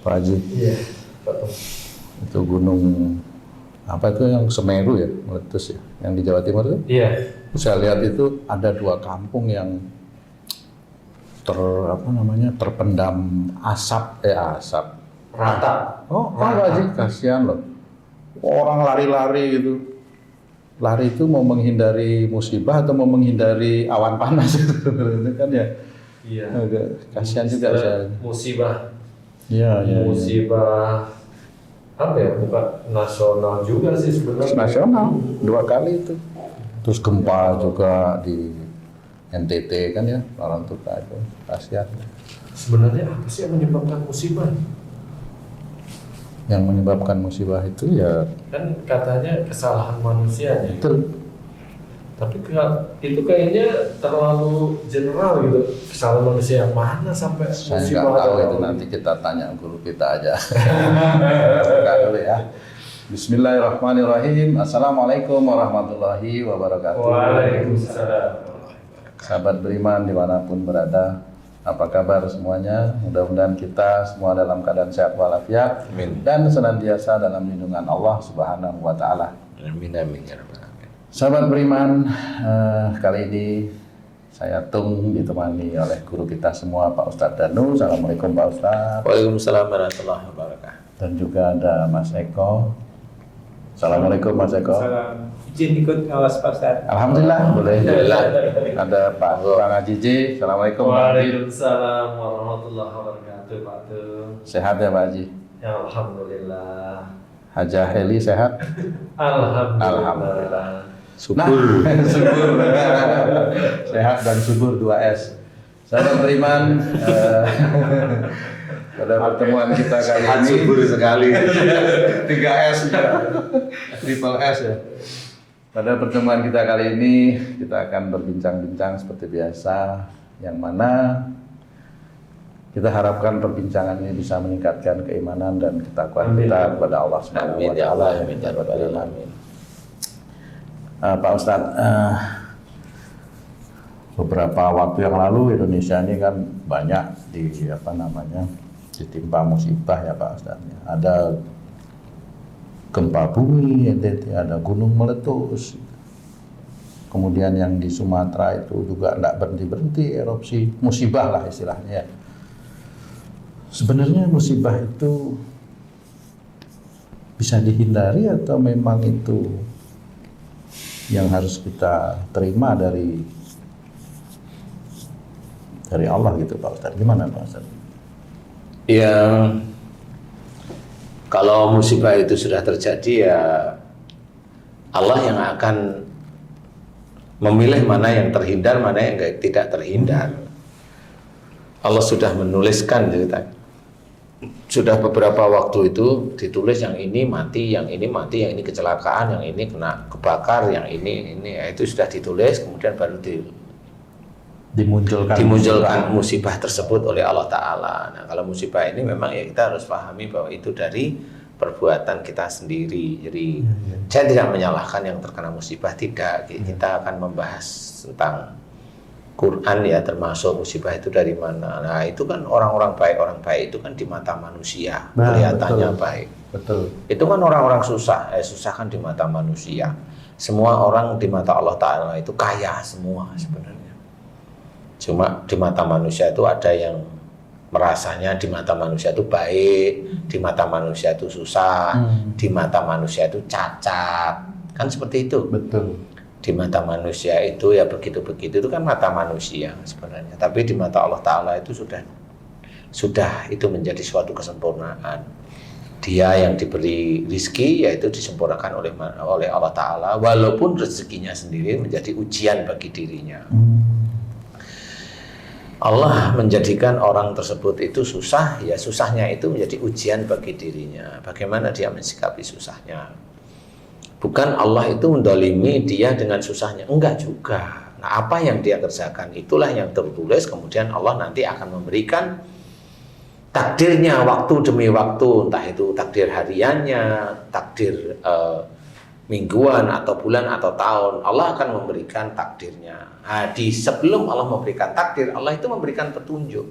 Pak Haji. Iya, betul. Itu gunung apa itu yang Semeru ya, meletus ya, yang di Jawa Timur itu? Iya. Saya lihat itu ada 2 kampung yang terpendam asap. Rata. Oh, Pak Haji, kasihan loh. Orang lari-lari gitu. Lari itu mau menghindari musibah atau mau menghindari awan panas itu kan ya. Iya. Agak kasihan juga saya. Musibah. Iya. Musibah apa ya? Bukan nasional juga sih sebenarnya. Nasional 2 kali itu. Terus gempa juga di NTT kan ya, orang Tuka itu kasihan. Sebenarnya apa sih yang menyebabkan musibah? Yang menyebabkan musibah itu ya Kan katanya kesalahan manusianya. betul. Tapi itu kayaknya terlalu general gitu. Kesalahan manusia yang mana sampai Saya musibah nggak tahu ada itu, orang. nanti kita tanya guru kita aja. Buka dulu ya. Bismillahirrahmanirrahim. Assalamualaikum warahmatullahi wabarakatuh. Waalaikumsalam. Sahabat beriman dimanapun berada, apa kabar semuanya? Mudah-mudahan kita semua dalam keadaan sehat walafiat dan senantiasa dalam lindungan Allah Subhanahu wa Ta'ala. Amin amin ya rabbal alamin. Sahabat beriman, kali ini saya Tung ditemani oleh guru kita semua Pak Ustadz Danu. Assalamualaikum Pak Ustadz. Waalaikumsalam warahmatullahi wabarakatuh. Dan juga ada Mas Eko. Assalamualaikum Mas Eko. Salam. Izin ikut ngawas Pak Ustadz. Alhamdulillah boleh. Ada Pak Bang Haji J. Assalamualaikum Pak Haji. Waalaikumsalam warahmatullahi wabarakatuh, Pak Tung. Sehat ya Pak Haji? Ya, alhamdulillah. Hajah Heli sehat? Alhamdulillah. Subur. Subur. Sehat dan subur 2S. Sahabat beriman, pada pertemuan kita kali Sehat ini subur sekali. 3S, triple S ya. Pada pertemuan kita kali ini kita akan berbincang-bincang seperti biasa, yang mana kita harapkan perbincangan ini bisa meningkatkan keimanan dan ketakwaan kita kepada Allah Subhanahu Amin wa ya Ta'ala. Allah, amin ya rabbal alamin. Pak Ustadz, beberapa waktu yang lalu Indonesia ini kan banyak ditimpa musibah ya Pak Ustadz. Ada gempa bumi, ada gunung meletus. Kemudian yang di Sumatera itu juga tidak berhenti-berhenti erupsi, musibah lah istilahnya ya. Sebenarnya musibah itu bisa dihindari atau memang itu yang harus kita terima dari Allah gitu Pak Ustadz? Gimana Pak Ustadz? Ya, kalau musibah itu sudah terjadi ya Allah yang akan memilih mana yang terhindar, mana yang tidak terhindar. Allah sudah menuliskan cerita. Sudah beberapa waktu itu ditulis yang ini mati, yang ini mati, yang ini kecelakaan, yang ini kena kebakar, yang ini ya, itu sudah ditulis, kemudian baru dimunculkan musibah tersebut oleh Allah Ta'ala. Nah, kalau musibah ini memang ya kita harus pahami bahwa itu dari perbuatan kita sendiri. Jadi saya tidak menyalahkan yang terkena musibah, tidak. Kita akan membahas tentang Quran ya, termasuk musibah itu dari mana. Nah itu kan orang baik itu kan di mata manusia kelihatannya baik. Betul. Itu kan orang-orang susah kan di mata manusia. Semua orang di mata Allah Ta'ala itu kaya semua sebenarnya. Cuma di mata manusia itu ada yang merasanya di mata manusia itu baik, di mata manusia itu susah, di mata manusia itu cacat. Kan seperti itu. Betul. Di mata manusia itu ya begitu-begitu, itu kan mata manusia sebenarnya. Tapi di mata Allah Ta'ala itu sudah itu menjadi suatu kesempurnaan. Dia yang diberi rizki yaitu disempurnakan oleh Allah Ta'ala, walaupun rezekinya sendiri menjadi ujian bagi dirinya. Allah menjadikan orang tersebut itu susah, ya susahnya itu menjadi ujian bagi dirinya. Bagaimana dia mensikapi susahnya. Bukan Allah itu mendolimi dia dengan susahnya, enggak juga. Nah, apa yang dia kerjakan itulah yang tertulis, kemudian Allah nanti akan memberikan takdirnya waktu demi waktu, entah itu takdir hariannya, takdir mingguan atau bulan atau tahun, Allah akan memberikan takdirnya. Nah, sebelum Allah memberikan takdir, Allah itu memberikan petunjuk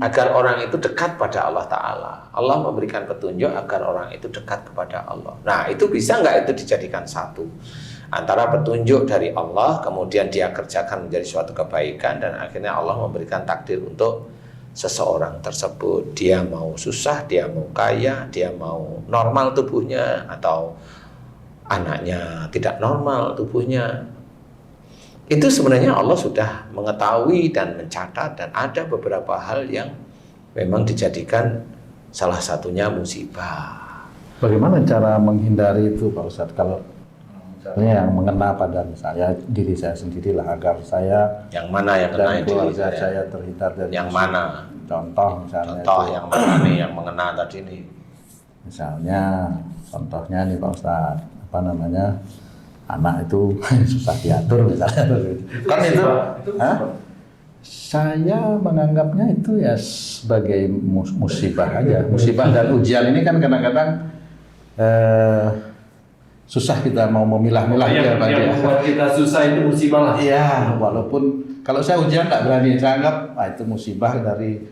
agar orang itu dekat pada Allah Ta'ala. Allah memberikan petunjuk agar orang itu dekat kepada Allah. Nah, itu bisa nggak itu dijadikan satu antara petunjuk dari Allah, kemudian dia kerjakan menjadi suatu kebaikan, dan akhirnya Allah memberikan takdir untuk seseorang tersebut. Dia mau susah, dia mau kaya, dia mau normal tubuhnya, atau anaknya tidak normal tubuhnya. Itu sebenarnya Allah sudah mengetahui dan mencatat, dan ada beberapa hal yang memang dijadikan salah satunya musibah. Bagaimana cara menghindari itu Pak Ustadz? Kalau misalnya yang mengena pada misalnya diri saya sendiri lah, agar saya Yang mana yang kena dan itu? keluarga saya terhindar dari Yang musibah. mana? Contoh misalnya Contoh itu, yang mana nih yang mengena tadi nih? misalnya contohnya nih Pak Ustadz, apa namanya, anak itu susah diatur misalnya. Kan itu, hah? Saya menganggapnya itu ya sebagai musibah aja. Musibah dan ujian ini kan kadang-kadang susah kita mau memilah-milah yang membuat kita susah itu musibah lah. Iya, walaupun kalau saya ujian nggak berani, saya anggap itu musibah dari.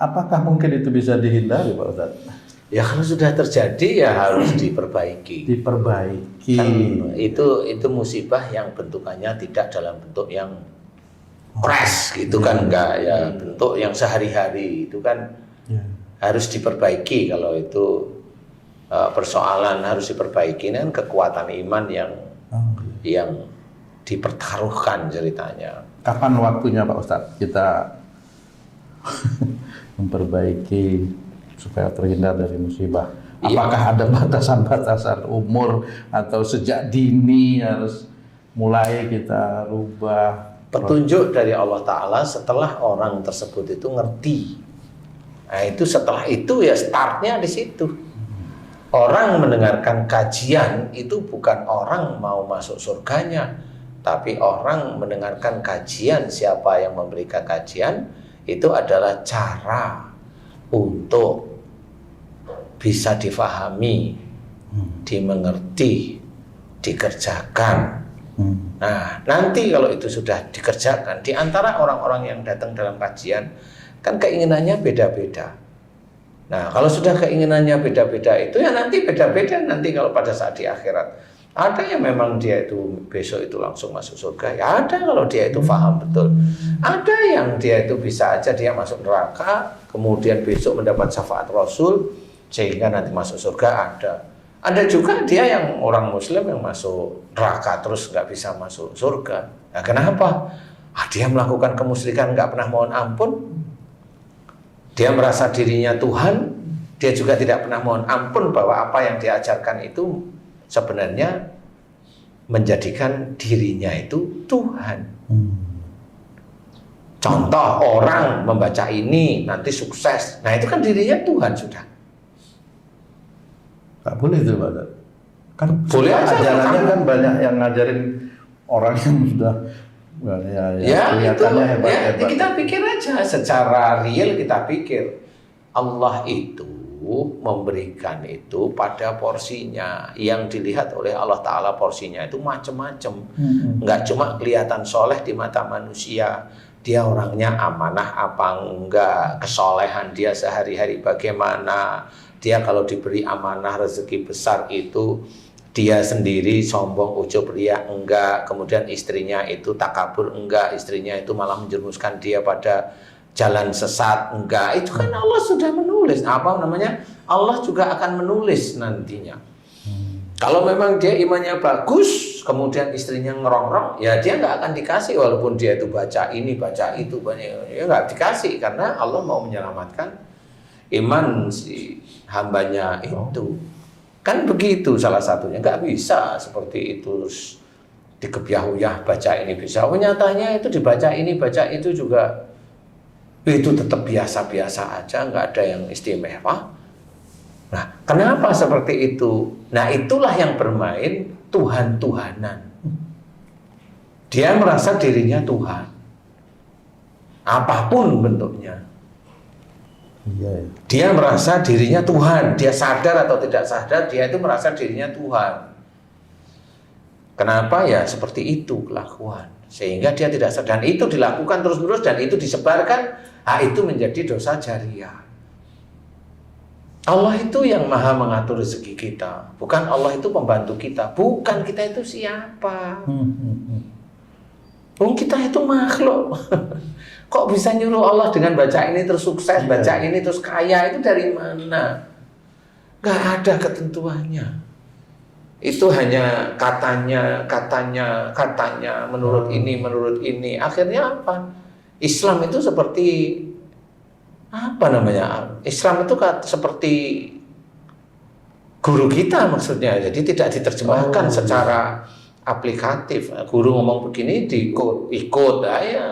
Apakah mungkin itu bisa dihindari Pak Ustadz? Ya kalau sudah terjadi ya harus diperbaiki. Diperbaiki. Kan itu musibah yang bentukannya tidak dalam bentuk yang crash gitu kan, enggak ya, bentuk yang sehari-hari itu kan harus diperbaiki. Kalau itu persoalan harus diperbaiki, kan kekuatan iman yang dipertaruhkan ceritanya. Kapan waktunya Pak Ustadz kita memperbaiki supaya terhindar dari musibah? Apakah ada batasan-batasan umur atau sejak dini harus mulai kita rubah? Petunjuk dari Allah Ta'ala setelah orang tersebut itu ngerti. Nah itu setelah itu ya startnya di situ. Orang mendengarkan kajian itu bukan orang mau masuk surganya, tapi orang mendengarkan kajian, siapa yang memberikan kajian itu adalah cara untuk bisa difahami, dimengerti, dikerjakan. Nah, nanti kalau itu sudah dikerjakan, di antara orang-orang yang datang dalam kajian, kan keinginannya beda-beda. Nah, kalau sudah keinginannya beda-beda itu ya nanti beda-beda nanti kalau pada saat di akhirat. Ada yang memang dia itu besok itu langsung masuk surga, ya ada kalau dia itu paham betul. Ada yang dia itu bisa aja dia masuk neraka, kemudian besok mendapat syafaat Rasul, sehingga nanti masuk surga ada. Ada juga dia yang orang Muslim yang masuk neraka terus nggak bisa masuk surga. Nah, kenapa? Dia melakukan kemusyrikan nggak pernah mohon ampun. Dia merasa dirinya Tuhan. Dia juga tidak pernah mohon ampun bahwa apa yang diajarkan itu sebenarnya menjadikan dirinya itu Tuhan. Contoh orang membaca ini nanti sukses. Nah itu kan dirinya Tuhan sudah. Nggak boleh itu Pak Ustadz. Kan boleh aja, ajarannya kan banyak yang ngajarin orang yang sudah kelihatannya hebat-hebat. Kita pikir aja secara real, kita pikir Allah itu memberikan itu pada porsinya. Yang dilihat oleh Allah Ta'ala porsinya itu macam-macam. Nggak cuma kelihatan soleh di mata manusia, dia orangnya amanah apa enggak, kesolehan dia sehari-hari bagaimana. Dia kalau diberi amanah rezeki besar itu dia sendiri sombong, ujub, riya enggak, kemudian istrinya itu takabur enggak, istrinya itu malah menjerumuskan dia pada jalan sesat enggak. Itu kan Allah sudah menulis. Apa namanya? Allah juga akan menulis nantinya. Kalau memang dia imannya bagus, kemudian istrinya ngerongrong, ya dia nggak akan dikasih walaupun dia itu baca ini, baca itu, ya nggak dikasih karena Allah mau menyelamatkan iman si hambanya itu. Kan begitu salah satunya. Nggak bisa seperti itu dikebyahuyah baca ini bisa. Nyatanya itu dibaca ini, baca itu juga itu tetap biasa-biasa aja, nggak ada yang istimewa. Nah, kenapa seperti itu? Nah, itulah yang bermain Tuhan-Tuhanan. Dia merasa dirinya Tuhan. Apapun bentuknya. Dia merasa dirinya Tuhan. Dia sadar atau tidak sadar, dia itu merasa dirinya Tuhan. Kenapa ya seperti itu kelakuan, sehingga dia tidak sadar, dan itu dilakukan terus-menerus dan itu disebarkan, itu menjadi dosa jariah. Allah itu yang maha mengatur rezeki kita, bukan Allah itu pembantu kita, bukan kita itu siapa. Kita itu makhluk. Kok bisa nyuruh Allah dengan baca ini terus sukses, baca ini terus kaya, itu dari mana? Gak ada ketentuannya. Itu hanya katanya, menurut ini. Akhirnya apa? Islam itu seperti apa namanya? Islam itu seperti guru kita maksudnya. Jadi tidak diterjemahkan secara aplikatif. Guru ngomong begini ikut, ya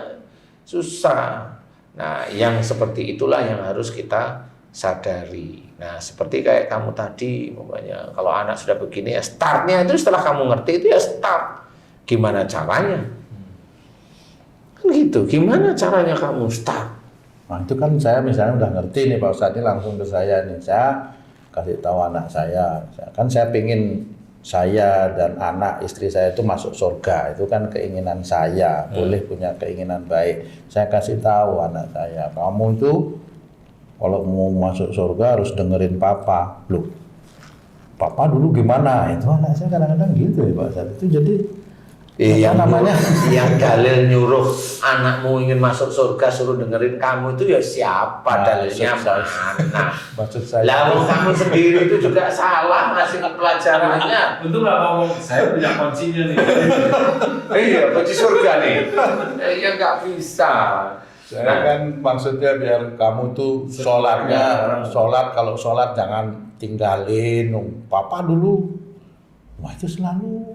susah. Nah, yang seperti itulah yang harus kita sadari. Nah, seperti kayak kamu tadi, umpamanya kalau anak sudah begini ya startnya itu setelah kamu ngerti itu ya start. Gimana caranya? Kan gitu. Gimana caranya kamu start? Nah, itu kan saya misalnya udah ngerti nih Pak Ustadz, ini langsung ke saya nih. Saya kasih tahu anak saya. Kan saya pingin saya dan anak istri saya itu masuk surga. Itu kan keinginan saya. Boleh punya keinginan baik. Saya kasih tahu anak saya, kamu itu kalau mau masuk surga harus dengerin papa. Loh, papa dulu gimana? Itu anak saya kadang-kadang gitu ya Pak Ustadz. Itu jadi yang namanya yang dalil nyuruh anakmu ingin masuk surga suruh dengerin kamu itu ya siapa? Dalilnya mana? Maksud saya Lalu kamu sendiri itu juga salah ngasih pelajarannya. Untung nggak ngomong, saya punya kuncinya nih. Iya, kunci surga nih. Ya nggak bisa. saya kan maksudnya biar kamu tuh sholat kalau sholat jangan tinggalin papa dulu. Wah, itu selalu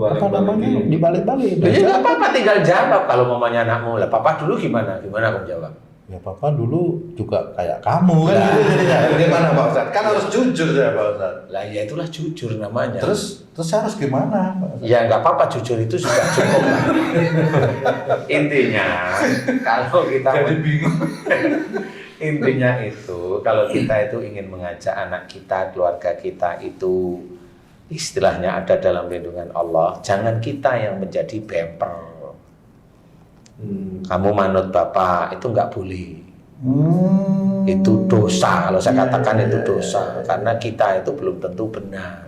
apa namanya dibalik-balik. Ya nggak apa-apa, tinggal jawab kalau mamanya anakmu lah. Papa dulu gimana kamu jawab? Ya papa dulu juga kayak kamu kan gitu jadinya. Gimana Pak Ustadz? Kan harus jujur ya Pak Ustadz. Lah ya itulah jujur namanya. Terus saya harus gimana Pak Ustadz? Ya nggak apa-apa, jujur itu sudah cukup lah. Intinya kalau kita intinya itu kalau kita itu ingin mengajak anak kita, keluarga kita itu istilahnya ada dalam lindungan Allah, jangan kita yang menjadi bemper. Kamu manut bapak itu nggak boleh. Itu dosa, kalau saya katakan itu dosa, karena kita itu belum tentu benar.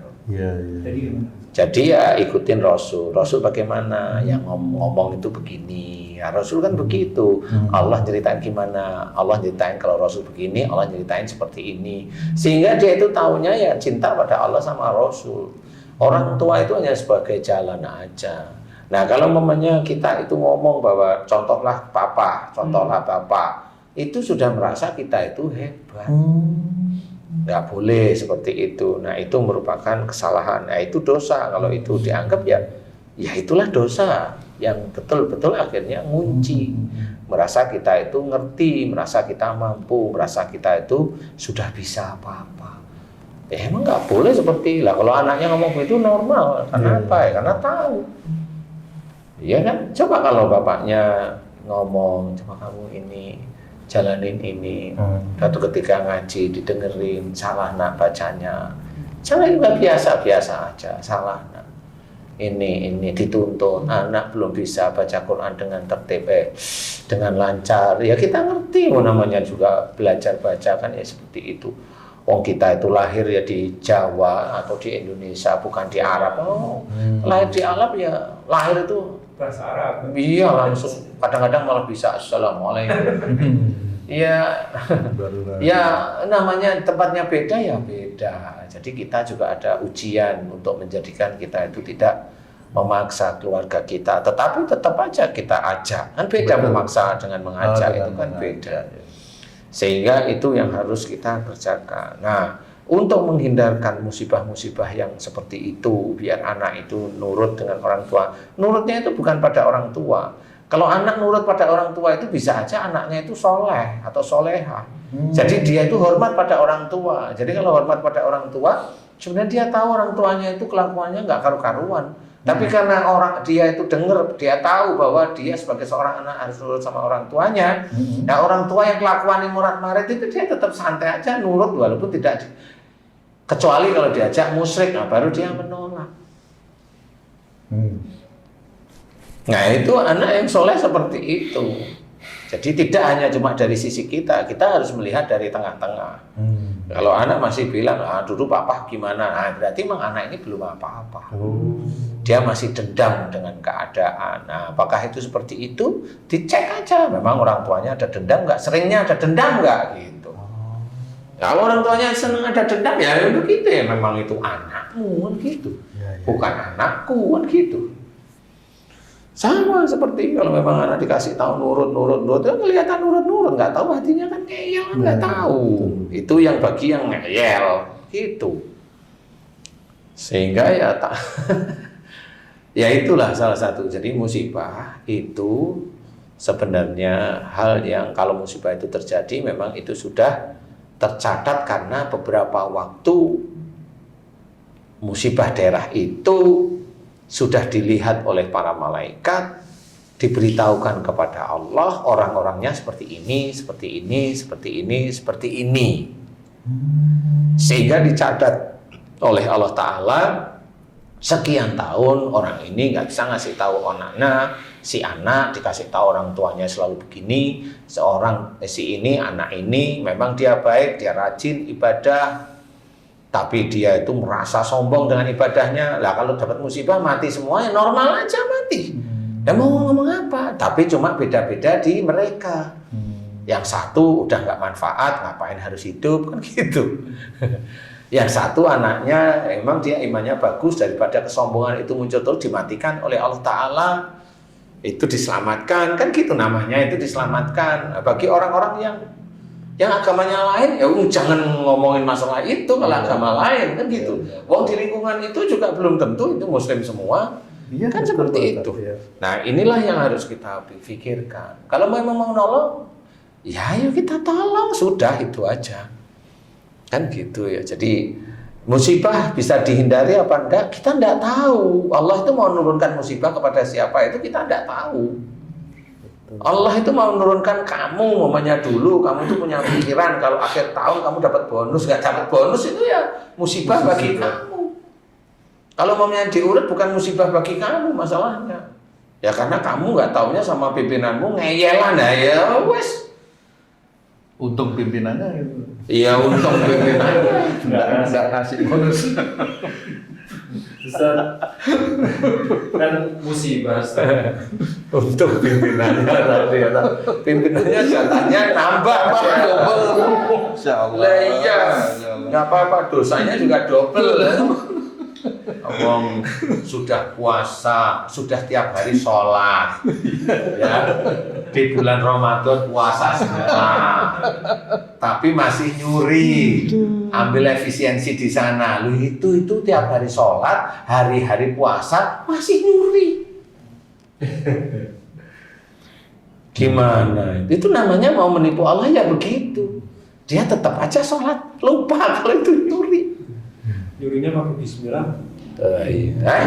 Jadi ya ikutin Rasul. Rasul bagaimana? Yang ngomong itu begini. Ya, Rasul kan begitu. Allah ceritain gimana? Allah ceritain kalau Rasul begini, Allah ceritain seperti ini. Sehingga dia itu taunya ya cinta pada Allah sama Rasul. Orang tua itu hanya sebagai jalan aja. Nah, kalau mamanya kita itu ngomong bahwa contohlah papa, contohlah bapak, itu sudah merasa kita itu hebat. Nggak boleh seperti itu. Nah, itu merupakan kesalahan. Nah, itu dosa. Kalau itu dianggap ya itulah dosa yang betul-betul akhirnya ngunci. Merasa kita itu ngerti, merasa kita mampu, merasa kita itu sudah bisa apa-apa. Ya emang nggak boleh seperti lah. Kalau anaknya ngomong begitu normal. Karena apa ya? Karena tahu. Iya kan? Coba kalau bapaknya ngomong, coba kamu ini jalanin ini. Suatu ketika ngaji didengerin, salah nak bacanya. Jangan juga biasa-biasa aja, salah nak. Ini dituntun, anak belum bisa baca Quran dengan tertib, dengan lancar. Ya kita ngerti, namanya juga belajar baca kan ya seperti itu. Wong kita itu lahir ya di Jawa atau di Indonesia, bukan di Arab. Lahir di Arab ya lahir itu bahasa Arab. Iya langsung, kadang-kadang malah bisa assalamualaikum. Ya, ya namanya tempatnya beda ya beda. Jadi kita juga ada ujian untuk menjadikan kita itu tidak memaksa keluarga kita, tetapi tetap aja kita ajak. Kan beda memaksa dengan mengajak, itu kan beda. Sehingga itu yang harus kita kerjakan. Nah, untuk menghindarkan musibah-musibah yang seperti itu, biar anak itu nurut dengan orang tua. Nurutnya itu bukan pada orang tua. Kalau anak nurut pada orang tua itu bisa aja anaknya itu soleh atau soleha. Jadi dia itu hormat pada orang tua. Jadi kalau hormat pada orang tua, sebenarnya dia tahu orang tuanya itu kelakuannya nggak karu-karuan. Tapi karena dia itu dengar, dia tahu bahwa dia sebagai seorang anak harus nurut sama orang tuanya. Nah orang tua yang kelakuannya murad-marid itu dia tetap santai aja nurut walaupun kecuali kalau diajak musyrik, nah baru dia menolak. Nah itu anak yang soleh seperti itu. Jadi tidak hanya cuma dari sisi kita harus melihat dari tengah-tengah. Kalau anak masih bilang, dulu papa gimana, berarti memang anak ini belum apa-apa. Dia masih dendam dengan keadaan. Nah, apakah itu seperti itu? Dicek aja, memang orang tuanya ada dendam nggak? Seringnya ada dendam nggak? Gitu. Kalau orang tuanya senang ada dendam, ya begitu ya, memang itu anakmu, kan gitu. Bukan anakku, kan gitu. Sama seperti kalau memang anak dikasih tahu nurut, ya kelihatan nurut, nggak tahu hatinya kan ngeyel, nggak tahu. Itu yang bagi yang ngeyel, gitu. Sehingga ya tak, ya itulah salah satu. Jadi musibah itu sebenarnya hal yang kalau musibah itu terjadi memang itu sudah tercatat karena beberapa waktu musibah daerah itu sudah dilihat oleh para malaikat, diberitahukan kepada Allah, orang-orangnya seperti ini, seperti ini, seperti ini, seperti ini. Sehingga dicatat oleh Allah Ta'ala, sekian tahun orang ini nggak bisa ngasih tahu anaknya, si anak dikasih tahu orang tuanya selalu begini, si ini, anak ini, memang dia baik, dia rajin ibadah, tapi dia itu merasa sombong dengan ibadahnya. Lah kalau dapat musibah mati semuanya, normal aja mati. Dan mau ngomong apa? Tapi cuma beda-beda di mereka. Yang satu udah nggak manfaat, ngapain harus hidup kan gitu. Yang satu anaknya emang dia imannya bagus, daripada kesombongan itu muncul terus dimatikan oleh Allah Ta'ala, itu diselamatkan kan gitu namanya, itu diselamatkan. Nah, bagi orang-orang yang agamanya lain, ya jangan ngomongin masalah itu kalau agama lain kan gitu. Wong di lingkungan itu juga belum tentu itu muslim semua, kan seperti itu. Nah inilah yang harus kita pikirkan. Kalau memang mau nolong, ya ayo kita tolong, sudah itu aja. Kan gitu ya. Jadi musibah bisa dihindari apa enggak, kita enggak tahu. Allah itu mau menurunkan musibah kepada siapa itu kita enggak tahu. Allah itu mau menurunkan kamu, momennya dulu kamu itu punya pikiran kalau akhir tahun kamu dapat bonus, nggak dapat bonus itu ya musibah bagi kamu. Kalau momennya diurut bukan musibah bagi kamu masalahnya. Ya karena kamu nggak taunya sama pimpinanmu ngeyelan, ya wes. Untung pimpinannya itu. Iya untung pimpinannya. Nggak kasih bonus. Ustaz, kan musibah Untuk pimpinannya tapi ya pimpinannya jatahnya nambah double. Lah iya, nggak apa-apa, dosanya juga double. Wong sudah puasa, sudah tiap hari sholat, ya di bulan Ramadan puasa semua, tapi masih nyuri, ambil efisiensi di sana. Lu itu tiap hari sholat, hari-hari puasa masih nyuri. Gimana? Itu namanya mau menipu Allah ya begitu. Dia tetap aja sholat, lupa kalau itu nyuri. nyurinya pakai bismillah. Iya.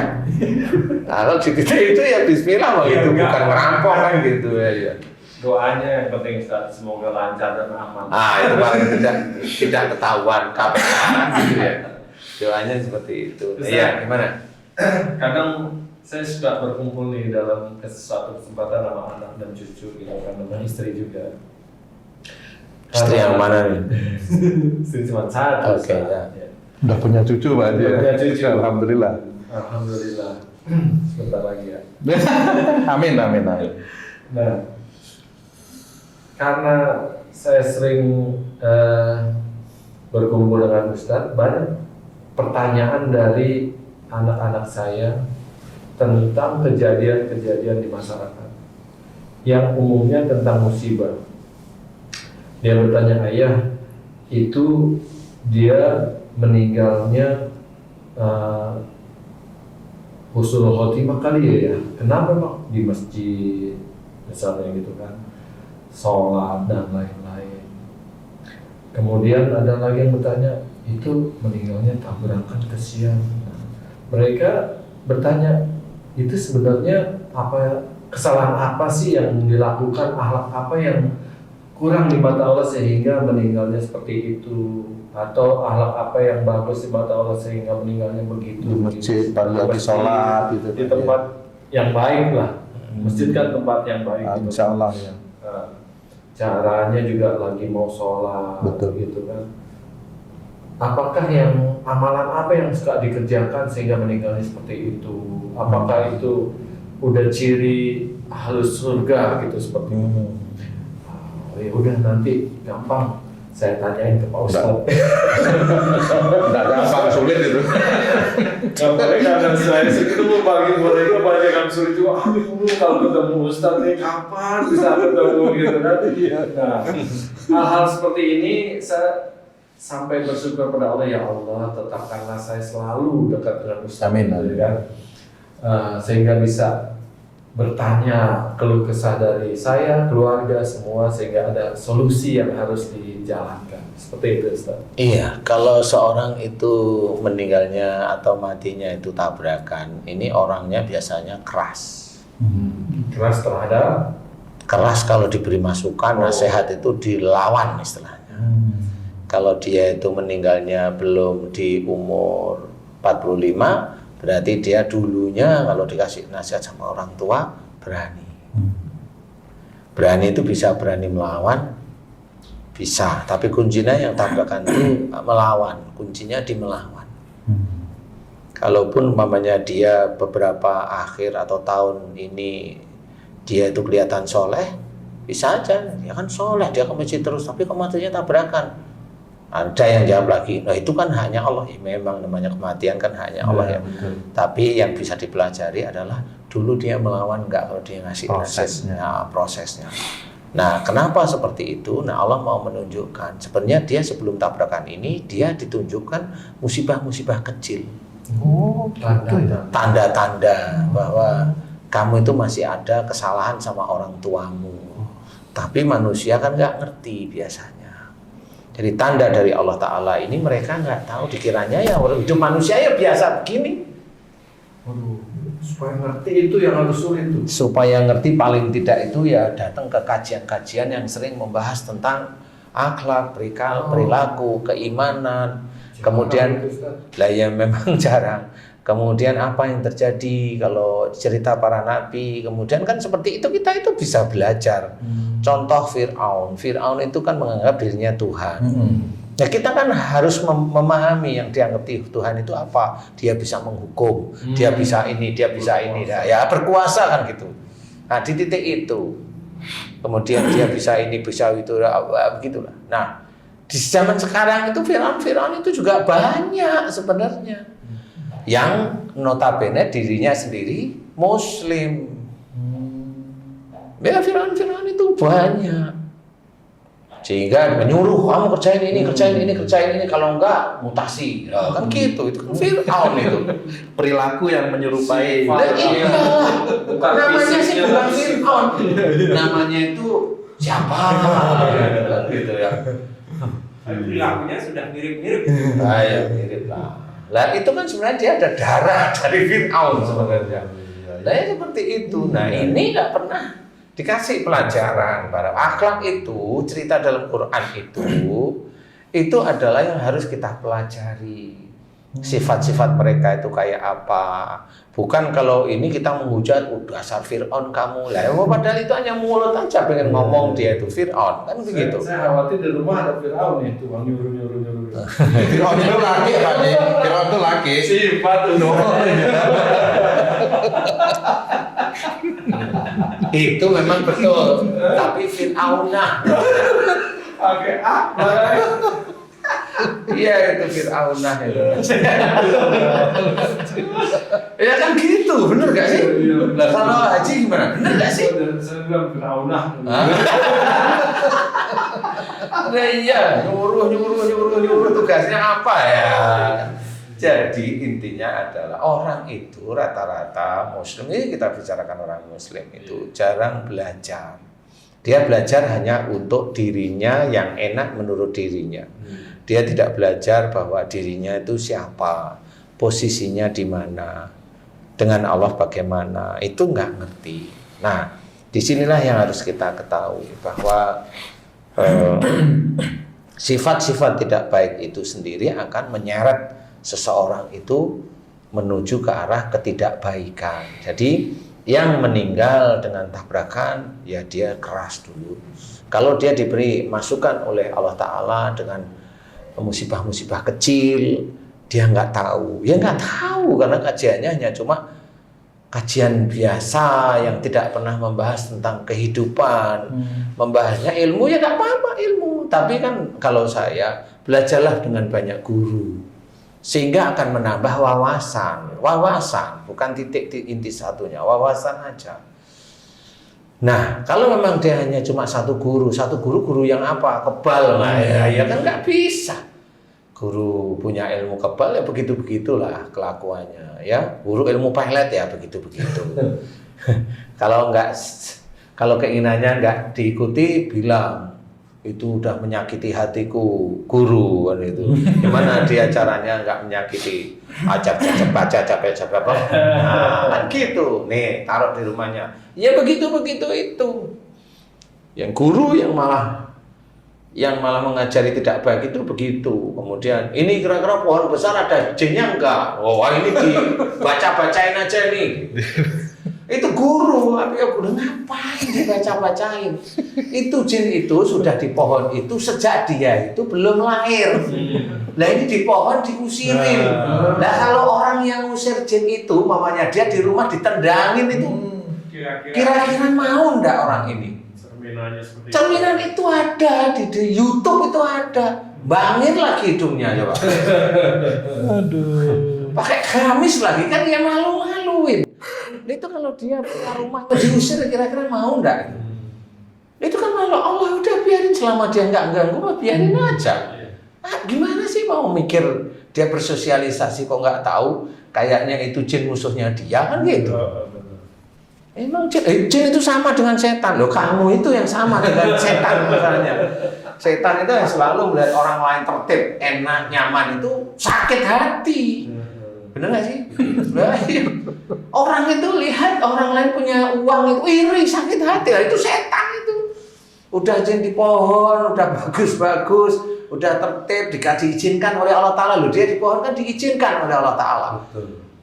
Kalau di kita itu ya bismillah mau Ya, itu enggak. bukan ngerampok kan gitu ya. Doanya yang penting Ustaz, semoga lancar dan aman. Itu paling tidak ketahuan kapan gitu ya. Doanya seperti itu. Terus Iya, gimana? Kadang saya suka berkumpul nih dalam suatu kesempatan sama anak dan cucu gitu kan, sama istri juga. Istri yang mana nih? Istri cuma satu. Oke, Ustaz. ya. Udah punya cucu Pak dia. Udah punya cucu. Alhamdulillah. Alhamdulillah. Sebentar lagi ya. Amin. Nah, karena saya sering berkumpul dengan Ustadz, banyak pertanyaan dari anak-anak saya tentang kejadian-kejadian di masyarakat yang umumnya tentang musibah. Dia bertanya, ayah, itu dia meninggalnya husnul khotimah kali ya? Kenapa Pak? Di masjid misalnya gitu kan, sholat dan lain-lain. Kemudian ada lagi yang bertanya, itu meninggalnya tabrakan kesian. Nah, mereka bertanya, itu sebenarnya apa, kesalahan apa sih yang dilakukan, akhlak apa yang kurang di mata Allah sehingga meninggalnya seperti itu, atau akhlak apa yang bagus di mata Allah sehingga meninggalnya begitu. Di masjid, gitu. baru lagi Masjid, sholat, gitu. di tempat yang baik lah. Masjid kan tempat yang baik. gitu. Insya Allah ya. Nah, caranya juga lagi mau sholat, Betul. gitu kan. Apakah yang amalan apa yang suka dikerjakan sehingga meninggalnya seperti itu? Apakah itu udah ciri halus surga gitu seperti itu? Ya udah nanti gampang saya tanyain ke Pak Ustadz. Enggak gampang, sulit itu. Gampang karena saya segitu bagi mereka banyak yang sulit juga. Aduh, kalau ketemu Ustadz nih kapan bisa ketemu gitu kan? Nah, hal-hal seperti ini saya sampai bersyukur pada Allah, ya Allah tetapkanlah saya selalu dekat dengan Ustadz. Amin. Gitu kan? Sehingga bisa bertanya keluh kesah dari saya, keluarga semua, sehingga ada solusi yang harus dijalankan. Seperti itu, Ustaz. Iya, kalau seorang itu meninggalnya atau matinya itu tabrakan, ini orangnya biasanya keras. Keras terhadap Keras kalau diberi masukan, nasihat itu dilawan istilahnya. Kalau dia itu meninggalnya belum di umur 45, berarti dia dulunya kalau dikasih nasihat sama orang tua berani. Berani itu bisa berani melawan, bisa. Tapi kuncinya yang tabrakan itu melawan. Kuncinya di melawan. Kalaupun umpamanya dia beberapa akhir atau tahun ini dia itu kelihatan soleh, bisa aja. Dia kan soleh, dia ke masjid terus. Tapi kematiannya tabrakan. Ada yang jawab lagi, nah itu kan hanya Allah. Ya, memang namanya kematian kan hanya Allah ya. betul. Tapi yang bisa dipelajari adalah dulu dia melawan enggak kalau dia ngasih Prosesnya. prosesnya. Nah, kenapa seperti itu? Nah, Allah mau menunjukkan sebenarnya dia sebelum tabrakan ini dia ditunjukkan musibah-musibah kecil. Oh, gitu ya. Tanda-tanda bahwa kamu itu masih ada kesalahan sama orang tuamu. Tapi manusia kan nggak ngerti biasanya. Jadi tanda dari Allah Ta'ala ini mereka nggak tahu, dikiranya ya orang hidup manusia ya biasa begini. Waduh, supaya ngerti itu yang harus sulit tuh. Supaya ngerti paling tidak itu ya datang ke kajian-kajian yang sering membahas tentang akhlak, perilaku, keimanan. Kemudian lah ya memang jarang. Kemudian apa yang terjadi kalau cerita para nabi. Kemudian kan seperti itu kita itu bisa belajar. Contoh Fir'aun. Fir'aun itu kan menganggap dirinya Tuhan. Nah kita kan harus memahami yang dianggap Tuhan itu apa. Dia bisa menghukum, dia bisa ini, dia bisa ini. Ya berkuasa kan gitu. Nah di titik itu. Kemudian dia bisa ini, bisa itu, begitulah. Nah di zaman sekarang itu Fir'aun itu juga banyak sebenarnya. Yang notabene dirinya sendiri Muslim. Ya Fir'aun itu banyak. Sehingga menyuruh kamu kerjain ini, kalau enggak mutasi. Ya, kan gitu, itu kan Fir'aun itu. Perilaku yang menyerupai. Nah, iyalah. Namanya sih bukan Fir'aun. Namanya itu siapa? Gitu ya. Perilakunya sudah mirip-mirip. Nah, ya mirip lah. Lah itu kan sebenarnya dia ada darah dari Fir'aun sebenarnya. Nah ya seperti itu. Nah ini nggak pernah dikasih pelajaran para akhlak itu, cerita dalam Quran itu adalah yang harus kita pelajari. Sifat-sifat mereka itu kayak apa. Bukan kalau ini kita menghujat dasar Fir'aun kamu lah. Padahal itu hanya mulut aja pengen ngomong dia itu Fir'aun kan begitu. Saya khawatir di rumah ada Fir'aun nih, tukang nyuruh. Fir'aun itu laki kan nih. Fir'aun itu laki. Sifat itu. Itu memang betul. Tapi Fir'aunah. Oke, Iya itu Fir'aunah itu. Ya kan gitu, bener gak sih? Nah, kalau haji gimana? Bener gak sih? Saya bilang Fir'aunah. Nah iya, nyuruh tugasnya apa ya? Jadi intinya adalah orang itu rata-rata Muslim, ini kita bicarakan orang Muslim itu jarang belajar. Dia belajar hanya untuk dirinya yang enak menurut dirinya. Dia tidak belajar bahwa dirinya itu siapa, posisinya di mana, dengan Allah bagaimana, itu nggak ngerti. Nah, disinilah yang harus kita ketahui bahwa sifat-sifat tidak baik itu sendiri akan menyeret seseorang itu menuju ke arah ketidakbaikan. Jadi yang meninggal dengan tabrakan ya dia keras dulu. Kalau dia diberi masukan oleh Allah Ta'ala dengan musibah-musibah kecil, dia nggak tahu. Ya nggak tahu karena kajiannya hanya cuma kajian biasa yang tidak pernah membahas tentang kehidupan. Membahasnya ilmu ya nggak apa-apa ilmu. Tapi kan kalau saya belajarlah dengan banyak guru. Sehingga akan menambah wawasan, bukan titik inti satunya, wawasan aja. Nah, kalau memang dia hanya cuma satu guru yang apa? Kebal, nah, ya kan nggak bisa. Guru punya ilmu kebal ya begitu-begitulah kelakuannya, ya. Guru ilmu pelet ya begitu-begitu. Kalau keinginannya nggak diikuti, bilang itu udah menyakiti hatiku guru kan itu. Gimana dia caranya nggak menyakiti? Baca apa? Nah, kan gitu. Nih taruh di rumahnya. Ya begitu itu. Yang guru yang malah mengajari tidak baik itu begitu. Kemudian ini kira-kira pohon besar ada jinnya enggak? Oh ini dibaca-bacain aja nih. Itu guru, tapi ya guru ngapain dibaca-bacain? Itu jin itu sudah di pohon itu sejak dia itu belum lahir. Nah ini di pohon diusirin. Nah kalau orang yang usir jin itu, mamanya dia di rumah ditendangin itu, kira-kira mau enggak orang ini? Cerminan itu ada di YouTube itu ada. Bangin lagi hidungnya coba. Aduh. Pakai gamis lagi kan dia malu-maluin. Itu kalau dia punya rumah diusir kira-kira mau enggak? Itu kan malu. Allah udah biarin selama dia enggak ganggu, biarin aja. Nah, gimana sih mau mikir dia bersosialisasi kok enggak tahu? Kayaknya itu jin musuhnya dia kan gitu. Emang jin itu sama dengan setan loh. Kamu itu yang sama dengan setan misalnya. Setan itu yang selalu melihat orang lain tertib, enak, nyaman itu sakit hati. Bener gak sih? Orang itu lihat orang lain punya uang itu iri, sakit hati. Itu setan itu. Udah jin di pohon, udah bagus-bagus, udah tertib, diizinkan oleh Allah Ta'ala. Loh, dia di pohon kan diizinkan oleh Allah Ta'ala.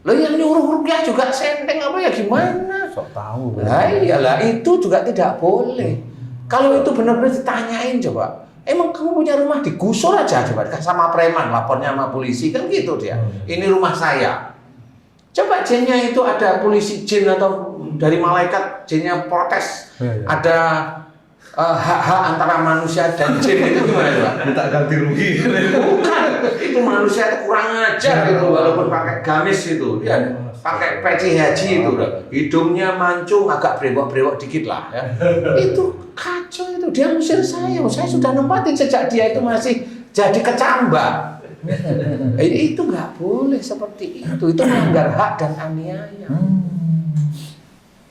Loh yang nyuruh rukyah juga senteng apa ya gimana? Sok tahu. Lah iyalah itu juga tidak boleh. Kalau itu benar-benar ditanyain coba. Emang kamu punya rumah digusur aja coba sama preman, lapornya sama polisi kan gitu dia. Ini rumah saya. Coba jinnya itu ada polisi jin atau dari malaikat jinnya protes. Ada hak-hak antara manusia dan jin itu gimana coba? Minta ganti rugi. Bukan, itu manusia itu kurang ajar itu walaupun pakai gamis itu. Dia pakai peci haji itu, hidungnya mancung agak brewok-brewok dikit lah ya. Itu kacau itu, dia ngusir saya sudah nempatin sejak dia itu masih jadi kecambah. Itu nggak boleh seperti itu melanggar hak dan aniaya.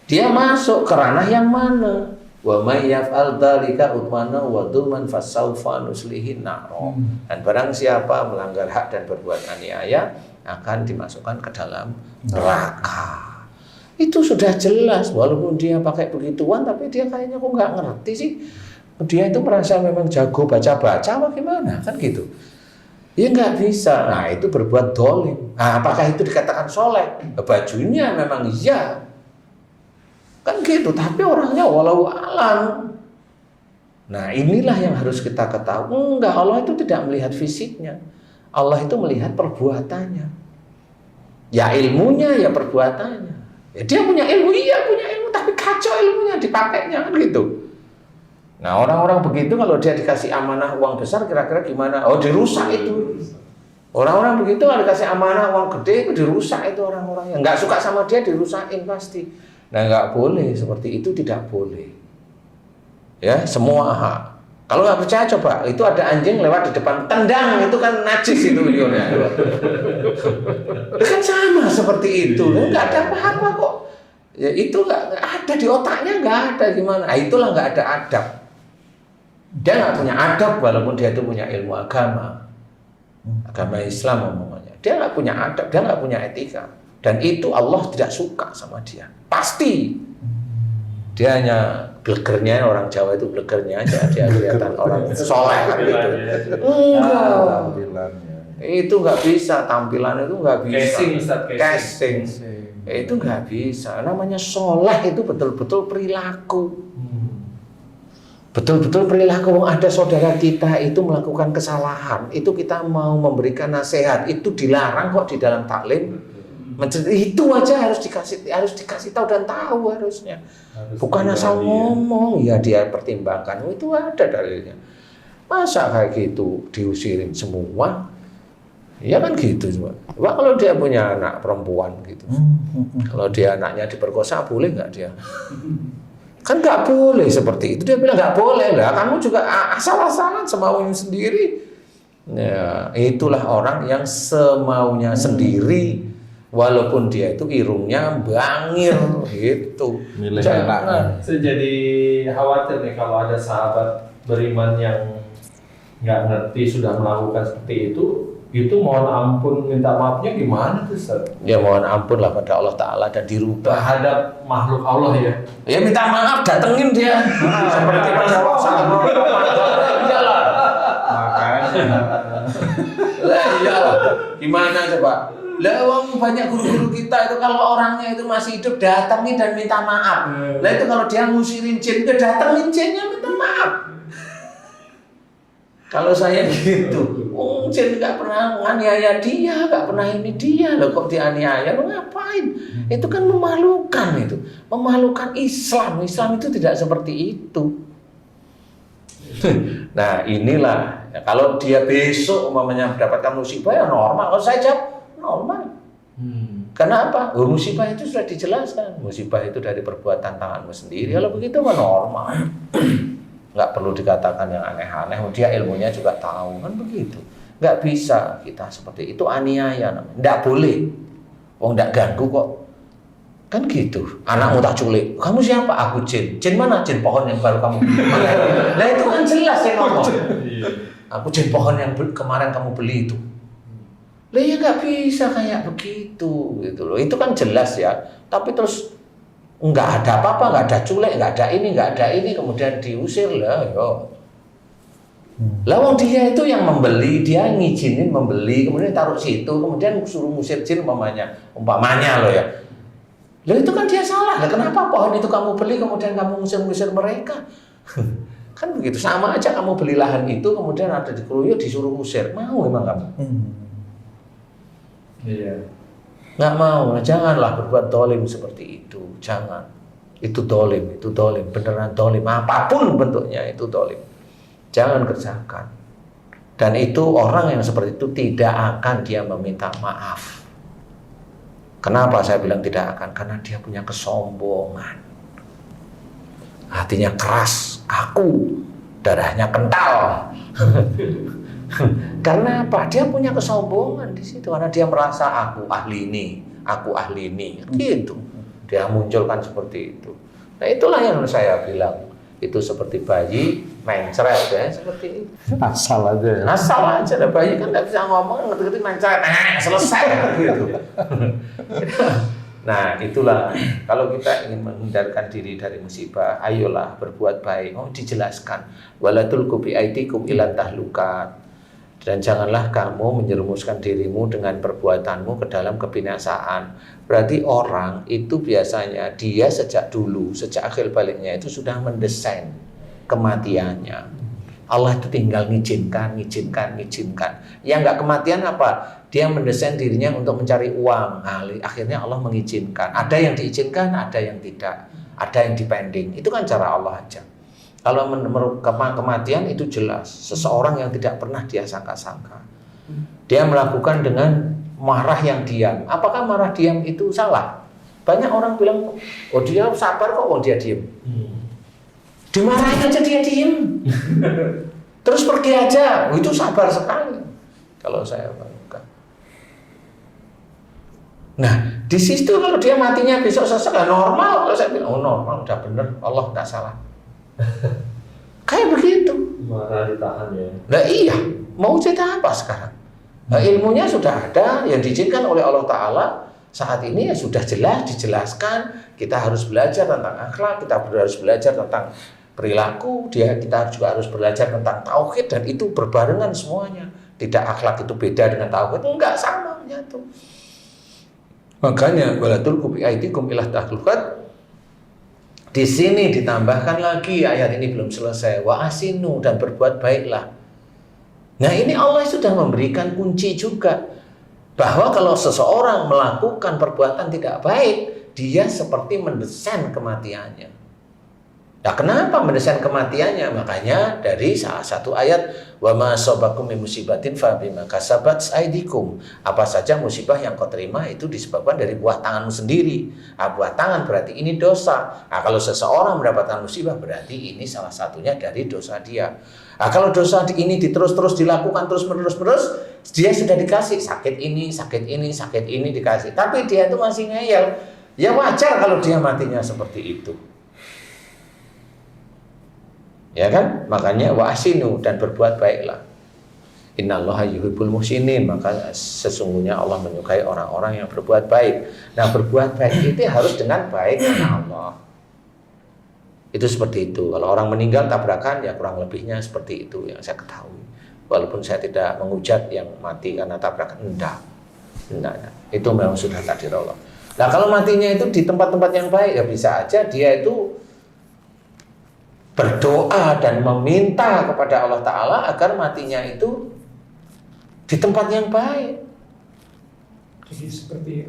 Dia masuk ke ranah yang mana? Wa may yaf'al dzalika utmana wa dzulman fasawfa nuslihi nar. Dan barang siapa melanggar hak dan berbuat aniaya akan dimasukkan ke dalam neraka. Itu sudah jelas, walaupun dia pakai begituan, tapi dia kayaknya kok nggak ngerti sih. Dia itu merasa memang jago baca-baca, apa gimana, kan gitu. Ya nggak bisa. Nah itu berbuat dolim. Nah, apakah itu dikatakan soleh? Bajunya memang iya, kan gitu. Tapi orangnya walau alam. Nah inilah yang harus kita ketahui. Enggak, Allah itu tidak melihat fisiknya. Allah itu melihat perbuatannya. Ya ilmunya, ya perbuatannya. Ya, dia punya ilmu, iya punya ilmu, tapi kacau ilmunya dipakainya kan gitu. Nah orang-orang begitu kalau dia dikasih amanah uang besar kira-kira gimana? Oh dirusak itu. Orang-orang begitu kalau dikasih amanah uang gede itu dirusak itu orang-orang yang nggak suka sama dia dirusakin pasti. Nah nggak boleh seperti itu, tidak boleh. Ya semua hak. Kalau nggak percaya coba, itu ada anjing lewat di depan, tendang, itu kan najis itu liurnya. Itu kan sama seperti itu, nggak ada apa-apa kok. Ya itu nggak ada di otaknya, nggak ada gimana. Nah, itulah nggak ada adab. Dia nggak punya adab walaupun dia itu punya ilmu agama Islam umumnya. Dia nggak punya adab, dia nggak punya etika. Dan itu Allah tidak suka sama dia, pasti. Dia hanya blegernya, orang Jawa itu blegernya aja, dia kelihatan orang soleh kan gitu. Enggak. Tampilannya. Itu nggak bisa, tampilan itu nggak bisa. Casing, Ustaz, Casing. Itu nggak bisa. Namanya soleh itu betul-betul perilaku. Betul-betul perilaku. Ada saudara kita itu melakukan kesalahan, itu kita mau memberikan nasihat, itu dilarang kok di dalam taklim. Itu aja harus dikasih tahu dan tahu harusnya. Bukan asal ngomong, ya dia pertimbangkan. Itu ada dalilnya. Masa kayak gitu diusirin semua? Ya kan gitu cuma. Kalau dia punya anak perempuan gitu, kalau dia anaknya diperkosa boleh nggak dia? Kan nggak boleh seperti itu. Dia bilang nggak boleh lah. Kamu juga asal-asalan semaunya sendiri. Ya, itulah orang yang semaunya sendiri. Walaupun dia itu irungnya bangir gitu. Milih Jangan. enak. Saya jadi khawatir nih kalau ada sahabat beriman yang nggak ngerti sudah melakukan seperti itu mohon ampun minta maafnya gimana tuh Ustaz? Ya mohon ampun lah pada Allah Ta'ala dan dirubah. Terhadap makhluk Allah ya. Ya minta maaf, datengin dia. Seperti pada sahabat. Iyalah. Makanya. Lah iyalah. Gimana coba? Lah wong banyak guru-guru kita itu kalau orangnya itu masih hidup datangin dan minta maaf. Lah itu kalau dia ngusirin jin, datangin jinnya minta maaf. Kalau saya gitu, jin nggak pernah nganiaya dia, nggak pernah ini dia, loh kok dianiaya, lo ngapain? Itu kan memalukan itu, memalukan Islam. Islam itu tidak seperti itu. Nah inilah, ya, kalau dia besok umpamanya mendapatkan musibah ya normal. Kalau saya jawab normal. Kenapa? Musibah itu sudah dijelaskan. Musibah itu dari perbuatan tanganmu sendiri. Kalau begitu mah normal. Nggak perlu dikatakan yang aneh-aneh. Dia ilmunya juga tahu kan begitu. Nggak bisa kita seperti itu, aniaya namanya. Nggak boleh. Nggak ganggu kok. Kan gitu. Anakmu tak culik. Kamu siapa? Aku jin. Jin mana? Jin pohon yang baru kamu beli. Nah itu kan jelas yang ngomong. Aku jin pohon yang kemarin kamu beli itu. Lah ya nggak bisa kayak begitu gitu loh. Itu kan jelas ya. Tapi terus nggak ada apa-apa, nggak ada culik, nggak ada ini, kemudian diusir lah, yo. Lah wong dia itu yang membeli, dia ngizinin membeli, kemudian taruh situ, kemudian suruh musir jin umpamanya loh ya. Lah itu kan dia salah. Lah kenapa pohon itu kamu beli kemudian kamu musir mereka? Kan begitu, sama aja kamu beli lahan itu kemudian ada dikeroyok disuruh usir. Mau emang kamu? Iya. Nggak mau, janganlah berbuat dolim seperti itu, jangan. Itu dolim, beneran dolim, apapun bentuknya itu dolim. Jangan kerjakan. Dan itu orang yang seperti itu tidak akan dia meminta maaf. Kenapa saya bilang tidak akan? Karena dia punya kesombongan. Hatinya keras, kaku, darahnya kental. Karena apa? Dia punya kesombongan di situ karena dia merasa aku ahli ini, gitu. Dia munculkan seperti itu. Nah itulah yang saya bilang itu seperti bayi mencret ya seperti itu. Asal aja ya. Asal aja lah bayi kan nggak bisa ngomong ngerti-ngerti mencret, selesai gitu. Nah itulah kalau kita ingin menghindarkan diri dari musibah, ayolah berbuat baik. Dijelaskan walatul kubi aitikum ilan tahlukat. Dan janganlah kamu menjerumuskan dirimu dengan perbuatanmu ke dalam kebinasaan. Berarti orang itu biasanya dia sejak dulu, sejak akhir baliknya itu sudah mendesain kematiannya. Allah itu tinggal ngizinkan. Yang nggak kematian apa? Dia mendesain dirinya untuk mencari uang. Nah, akhirnya Allah mengizinkan. Ada yang diizinkan, ada yang tidak. Ada yang dipending. Itu kan cara Allah aja. Kalau kematian itu jelas, seseorang yang tidak pernah dia sangka-sangka. Dia melakukan dengan marah yang diam. Apakah marah diam itu salah? Banyak orang bilang, oh dia sabar kok, dia diam. Dimarahin aja dia diam. Terus pergi aja, itu sabar sekali. Kalau saya bukan. Nah, di situ kalau dia matinya besok selesai, normal. Kalau saya bilang, oh normal, udah bener, Allah nggak salah. Kayak begitu. Marah ditahan ya. Nah iya, mau cerita apa sekarang? Nah, ilmunya sudah ada, yang diizinkan oleh Allah Ta'ala. Saat ini ya sudah jelas dijelaskan, kita harus belajar tentang akhlak, kita harus belajar tentang perilaku, kita juga harus belajar tentang tauhid, dan itu berbarengan semuanya. Tidak akhlak itu beda dengan tauhid, enggak, sama menyatu. Makanya wala tulqu bi aidikum ila tahlukat. Di sini ditambahkan lagi, ayat ini belum selesai, wa asinu, dan berbuat baiklah. Nah, ini Allah sudah memberikan kunci juga bahwa kalau seseorang melakukan perbuatan tidak baik, dia seperti mendesain kematiannya. Nah, kenapa mendesain kematiannya? Makanya dari salah satu ayat, wa ma asabakum min musibatin fa bima kasabat aydikum. Apa saja musibah yang kau terima itu disebabkan dari buah tanganmu sendiri. Buah tangan berarti ini dosa. Kalau seseorang mendapatkan musibah berarti ini salah satunya dari dosa dia. Kalau dosa ini terus dilakukan terus-menerus, dia sudah dikasih sakit ini dikasih. Tapi dia itu masih ngeyel. Ya wajar kalau dia matinya seperti itu. Ya kan? Makanya wa asinu, dan berbuat baiklah. Innallaha yuhibbul muhsinin, maka sesungguhnya Allah menyukai orang-orang yang berbuat baik. Nah, berbuat baik itu harus dengan baik karena Allah. Itu seperti itu. Kalau orang meninggal tabrakan, ya kurang lebihnya seperti itu yang saya ketahui. Walaupun saya tidak menghujat yang mati karena tabrakan, enggak. Itu memang sudah takdir Allah. Nah, kalau matinya itu di tempat-tempat yang baik, ya bisa aja dia itu berdoa dan meminta kepada Allah Ta'ala agar matinya itu di tempat yang baik. Jadi seperti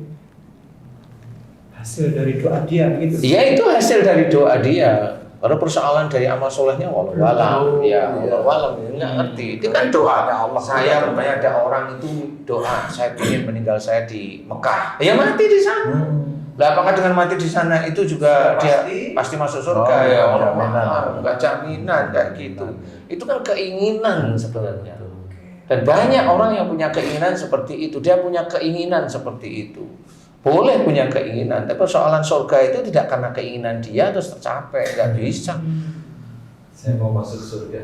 hasil dari doa dia gitu. Ya, itu hasil dari doa dia. Karena persoalan dari amal solehnya walau alam, ya walau alam, nggak ngerti. Itu kan doa. Allah, saya rupanya ada orang itu doa, saya ingin meninggal saya di Mekah. Ya mati di sana. Lah, apakah dengan mati di sana itu juga dia pasti masuk surga? Ya Allah, nggak jaminan kayak gitu. Itu kan keinginan sebenarnya. Dan banyak orang yang punya keinginan seperti itu. Dia punya keinginan seperti itu. Boleh punya keinginan, tapi persoalan surga itu tidak karena keinginan dia terus tercapai, nggak bisa. Saya mau masuk surga.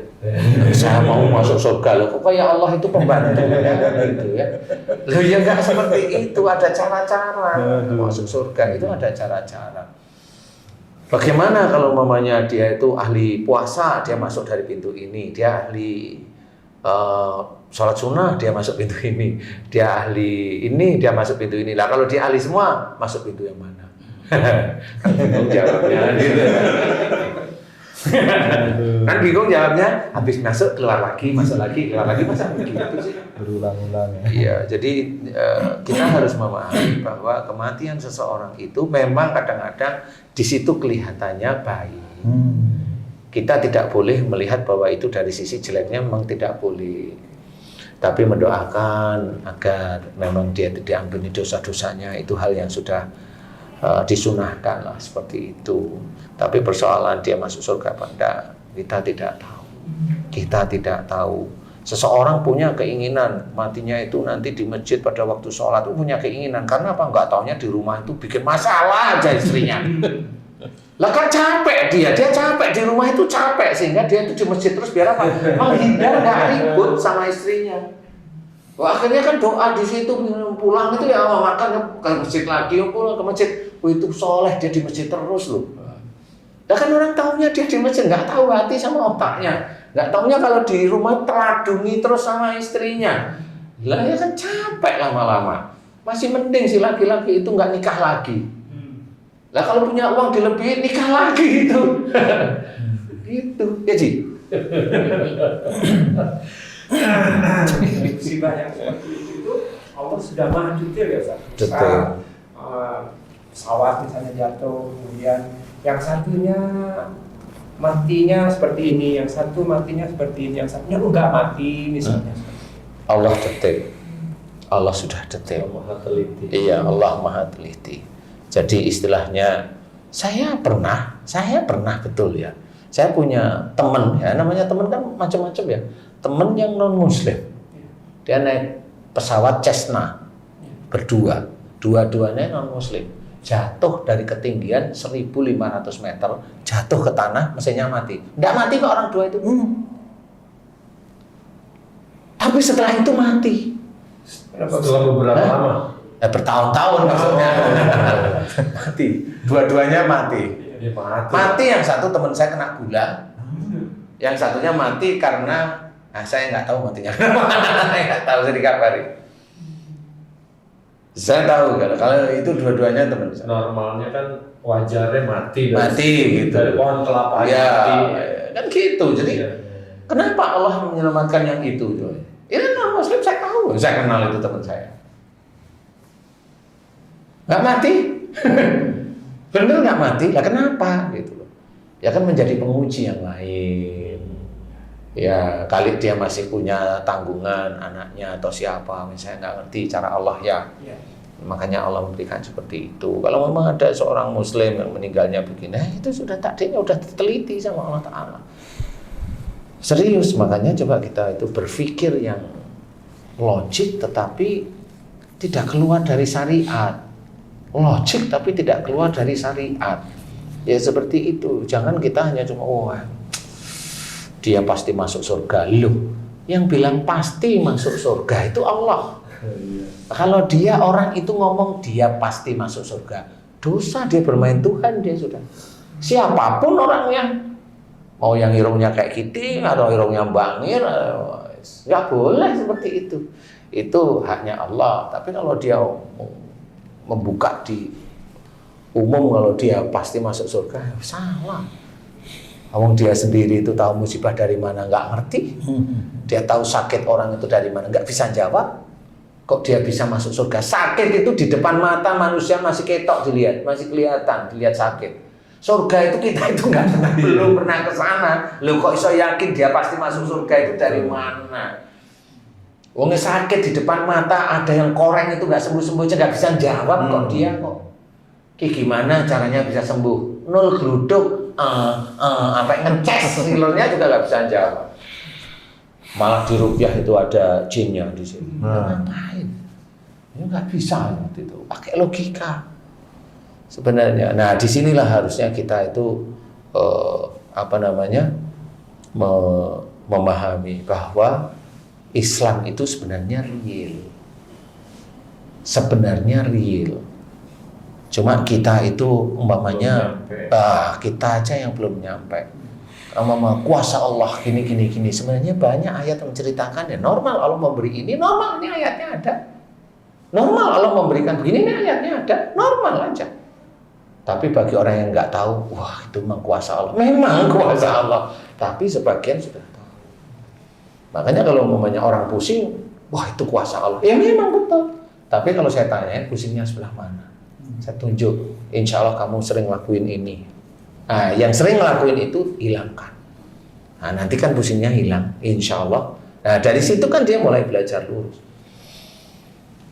Saya mau masuk surga, loh kok kayak Allah itu pembantu ya, gitu ya. Loh ya nggak seperti itu, ada cara-cara masuk surga itu, ada cara-cara. Bagaimana kalau mamanya dia itu ahli puasa, dia masuk dari pintu ini, dia ahli sholat sunnah, dia masuk pintu ini, dia ahli ini, dia masuk pintu ini. Lah kalau dia ahli semua, masuk pintu yang mana? Bingung jawabnya. Kan bingung jawabnya, habis masuk keluar lagi, masuk lagi, keluar lagi, masa begitu sih? Berulang-ulang ya. Iya, jadi kita harus memahami bahwa kematian seseorang itu memang kadang-kadang di situ kelihatannya baik. Kita tidak boleh melihat bahwa itu dari sisi jeleknya, memang tidak boleh. Tapi mendoakan agar memang dia diampuni dosa-dosanya, itu hal yang sudah disunahkan lah, seperti itu. Tapi persoalan dia masuk surga apa enggak, kita tidak tahu. Kita tidak tahu. Seseorang punya keinginan matinya itu nanti di masjid pada waktu sholat, itu punya keinginan. Karena apa? Enggak taunya di rumah itu bikin masalah aja istrinya. Lah kan capek dia capek di rumah itu capek, sehingga dia itu di masjid terus biar apa? Menghindar nggak ribut sama istrinya. Wah, akhirnya kan doa di situ, pulang itu ya makan ke masjid lagi, pulang ke masjid. Oh, itu soleh, dia di masjid terus loh. Lah kan orang taunya dia di masjid, nggak tahu hati sama otaknya, nggak taunya kalau di rumah teladungi terus sama istrinya. Lah ya kan capek lama-lama. Masih mending si laki-laki itu nggak nikah lagi. Lah kalau punya uang dilebihin, nikah lagi gitu. Gitu. Ya, Ji. Musibah yang seperti itu Allah sudah maha detail ya, Ustaz. Detail. Pesawat misalnya jatuh, kemudian yang satunya matinya seperti ini, yang satu matinya seperti ini, yang satunya enggak mati misalnya. Allah detail. Allah sudah detail. Maha teliti. Iya, Allah maha teliti. Jadi istilahnya, saya pernah betul ya. Saya punya teman ya, namanya teman kan macam-macam ya. Teman yang non muslim. Dia naik pesawat Cessna berdua, dua-duanya non muslim. Jatuh dari ketinggian 1.500 meter, jatuh ke tanah, mesinnya mati. Nggak mati kok orang dua itu. Tapi setelah itu mati. Setelah beberapa lama. Bertahun-tahun maksudnya. Mati. Dua-duanya mati. Dia mati. Mati yang satu teman saya kena gula. Yang satunya mati karena saya nggak tahu matinya. Nggak tahu, saya dikabari. Saya tahu kalau itu dua-duanya teman saya. Normalnya kan wajarnya mati Mati gitu. Dari pohon kelapa Ya, mati. kan gitu. Jadi Iya. kenapa Allah menyelamatkan yang itu? Ini non Muslim saya tahu. Saya kenal itu teman saya. Nggak mati. Bener nggak mati? Lah kenapa? Gitu loh. Ya kan menjadi penguji yang lain. Ya kali dia masih punya tanggungan anaknya atau siapa, misalnya nggak ngerti cara Allah ya. Iya. Makanya Allah memberikan seperti itu. Kalau memang ada seorang Muslim yang meninggalnya begini, itu sudah takdirnya, sudah diteliti sama Allah Ta'ala. Serius, makanya coba kita itu berpikir yang logik tetapi tidak keluar dari syariat. Logik tapi tidak keluar dari syariat. Ya seperti itu. Jangan kita hanya cuma dia pasti masuk surga. Loh, yang bilang pasti masuk surga itu Allah. Kalau dia orang itu ngomong dia pasti masuk surga, dosa, dia bermain Tuhan, dia sudah. Siapapun orangnya, mau yang irungnya kayak Kiting atau irungnya bangir, nggak boleh seperti itu. Itu haknya Allah. Tapi kalau dia membuka di umum kalau dia pasti masuk surga, salah. Ngomong dia sendiri itu tahu musibah dari mana nggak ngerti, dia tahu sakit orang itu dari mana nggak bisa jawab. Kok dia bisa masuk surga? Sakit itu di depan mata manusia masih ketok dilihat, masih kelihatan, dilihat sakit. Surga itu kita itu nggak pernah, belum pernah ke sana. Lo kok iso yakin dia pasti masuk surga itu dari mana? Wongnya sakit di depan mata, ada yang koreng itu nggak sembuh-sembuh aja nggak bisa jawab kok dia kok. Gimana caranya bisa sembuh? Nol geluduk, sampai ngeces nilainya juga nggak bisa jawab. Malah di rupiah itu ada jinnya di sini. Ngapain? Ya nggak bisa waktu itu. Pakai logika. Sebenarnya, nah disinilah harusnya kita itu memahami bahwa Islam itu sebenarnya real. Sebenarnya real. Cuma kita itu umpamanya kita aja yang belum nyampe. Kuasa Allah gini. Sebenarnya banyak ayat yang menceritakan ya normal Allah memberi ini, normal ini ayatnya ada. Normal Allah memberikan begini, ini ayatnya ada. Normal aja. Tapi bagi orang yang nggak tahu, wah itu memang kuasa Allah. Memang kuasa Allah. Tapi sebagian sudah tahu. Makanya kalau umpamanya orang pusing, wah itu kuasa Allah. Ya memang betul. Tapi kalau saya tanya, pusingnya sebelah mana? Saya tunjuk, insya Allah kamu sering lakuin ini. Nah, yang sering ngelakuin itu hilangkan. Nah, nanti kan pusingnya hilang, insya Allah. Nah, dari situ kan dia mulai belajar lurus.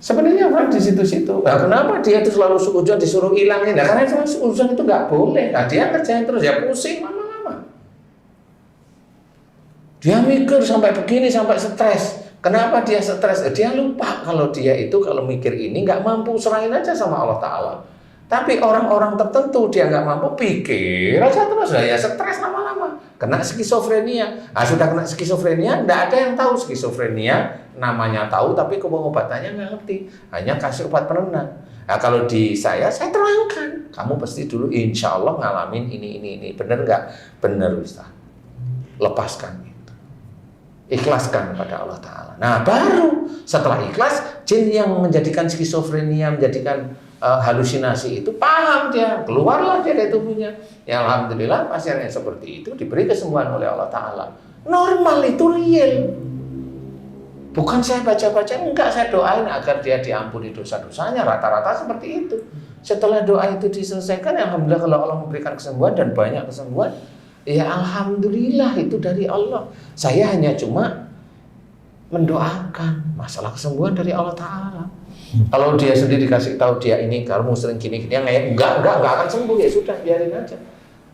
Sebenarnya apa di situ-situ? Nah, kenapa dia itu selalu suudzon disuruh hilangin? Nah, karena suudzon itu nggak boleh. Nah, dia kerjain terus ya pusing lama-lama. Dia mikir sampai begini, sampai stres. Kenapa dia stres? Dia lupa kalau dia itu kalau mikir ini nggak mampu, serahin aja sama Allah Ta'ala. Tapi orang-orang tertentu dia nggak mampu pikir aja terus ya stres lama-lama. Kena skizofrenia. Ah sudah kena skizofrenia, nggak ada yang tahu skizofrenia. Namanya tahu tapi obatannya nggak ngerti. Hanya kasih obat penenang. Nah kalau di saya terangkan. Kamu pasti dulu insya Allah ngalamin ini. Bener nggak? Bener Ustaz. Lepaskan. Ikhlaskan kepada Allah Ta'ala. Nah baru setelah ikhlas, jin yang menjadikan skizofrenia, menjadikan halusinasi itu paham dia, keluarlah dia dari tubuhnya. Ya alhamdulillah pasien yang seperti itu diberi kesembuhan oleh Allah Ta'ala. Normal itu real. Bukan saya baca-baca, enggak, saya doain agar dia diampuni dosa-dosanya. Rata-rata seperti itu. Setelah doa itu diselesaikan, alhamdulillah kalau Allah memberikan kesembuhan dan banyak kesembuhan, ya alhamdulillah itu dari Allah. Saya hanya cuma mendoakan masalah kesembuhan dari Allah Ta'ala. Kalau dia sendiri kasih tahu dia ini kamu sering gini yang enggak akan sembuh, ya sudah biarin aja.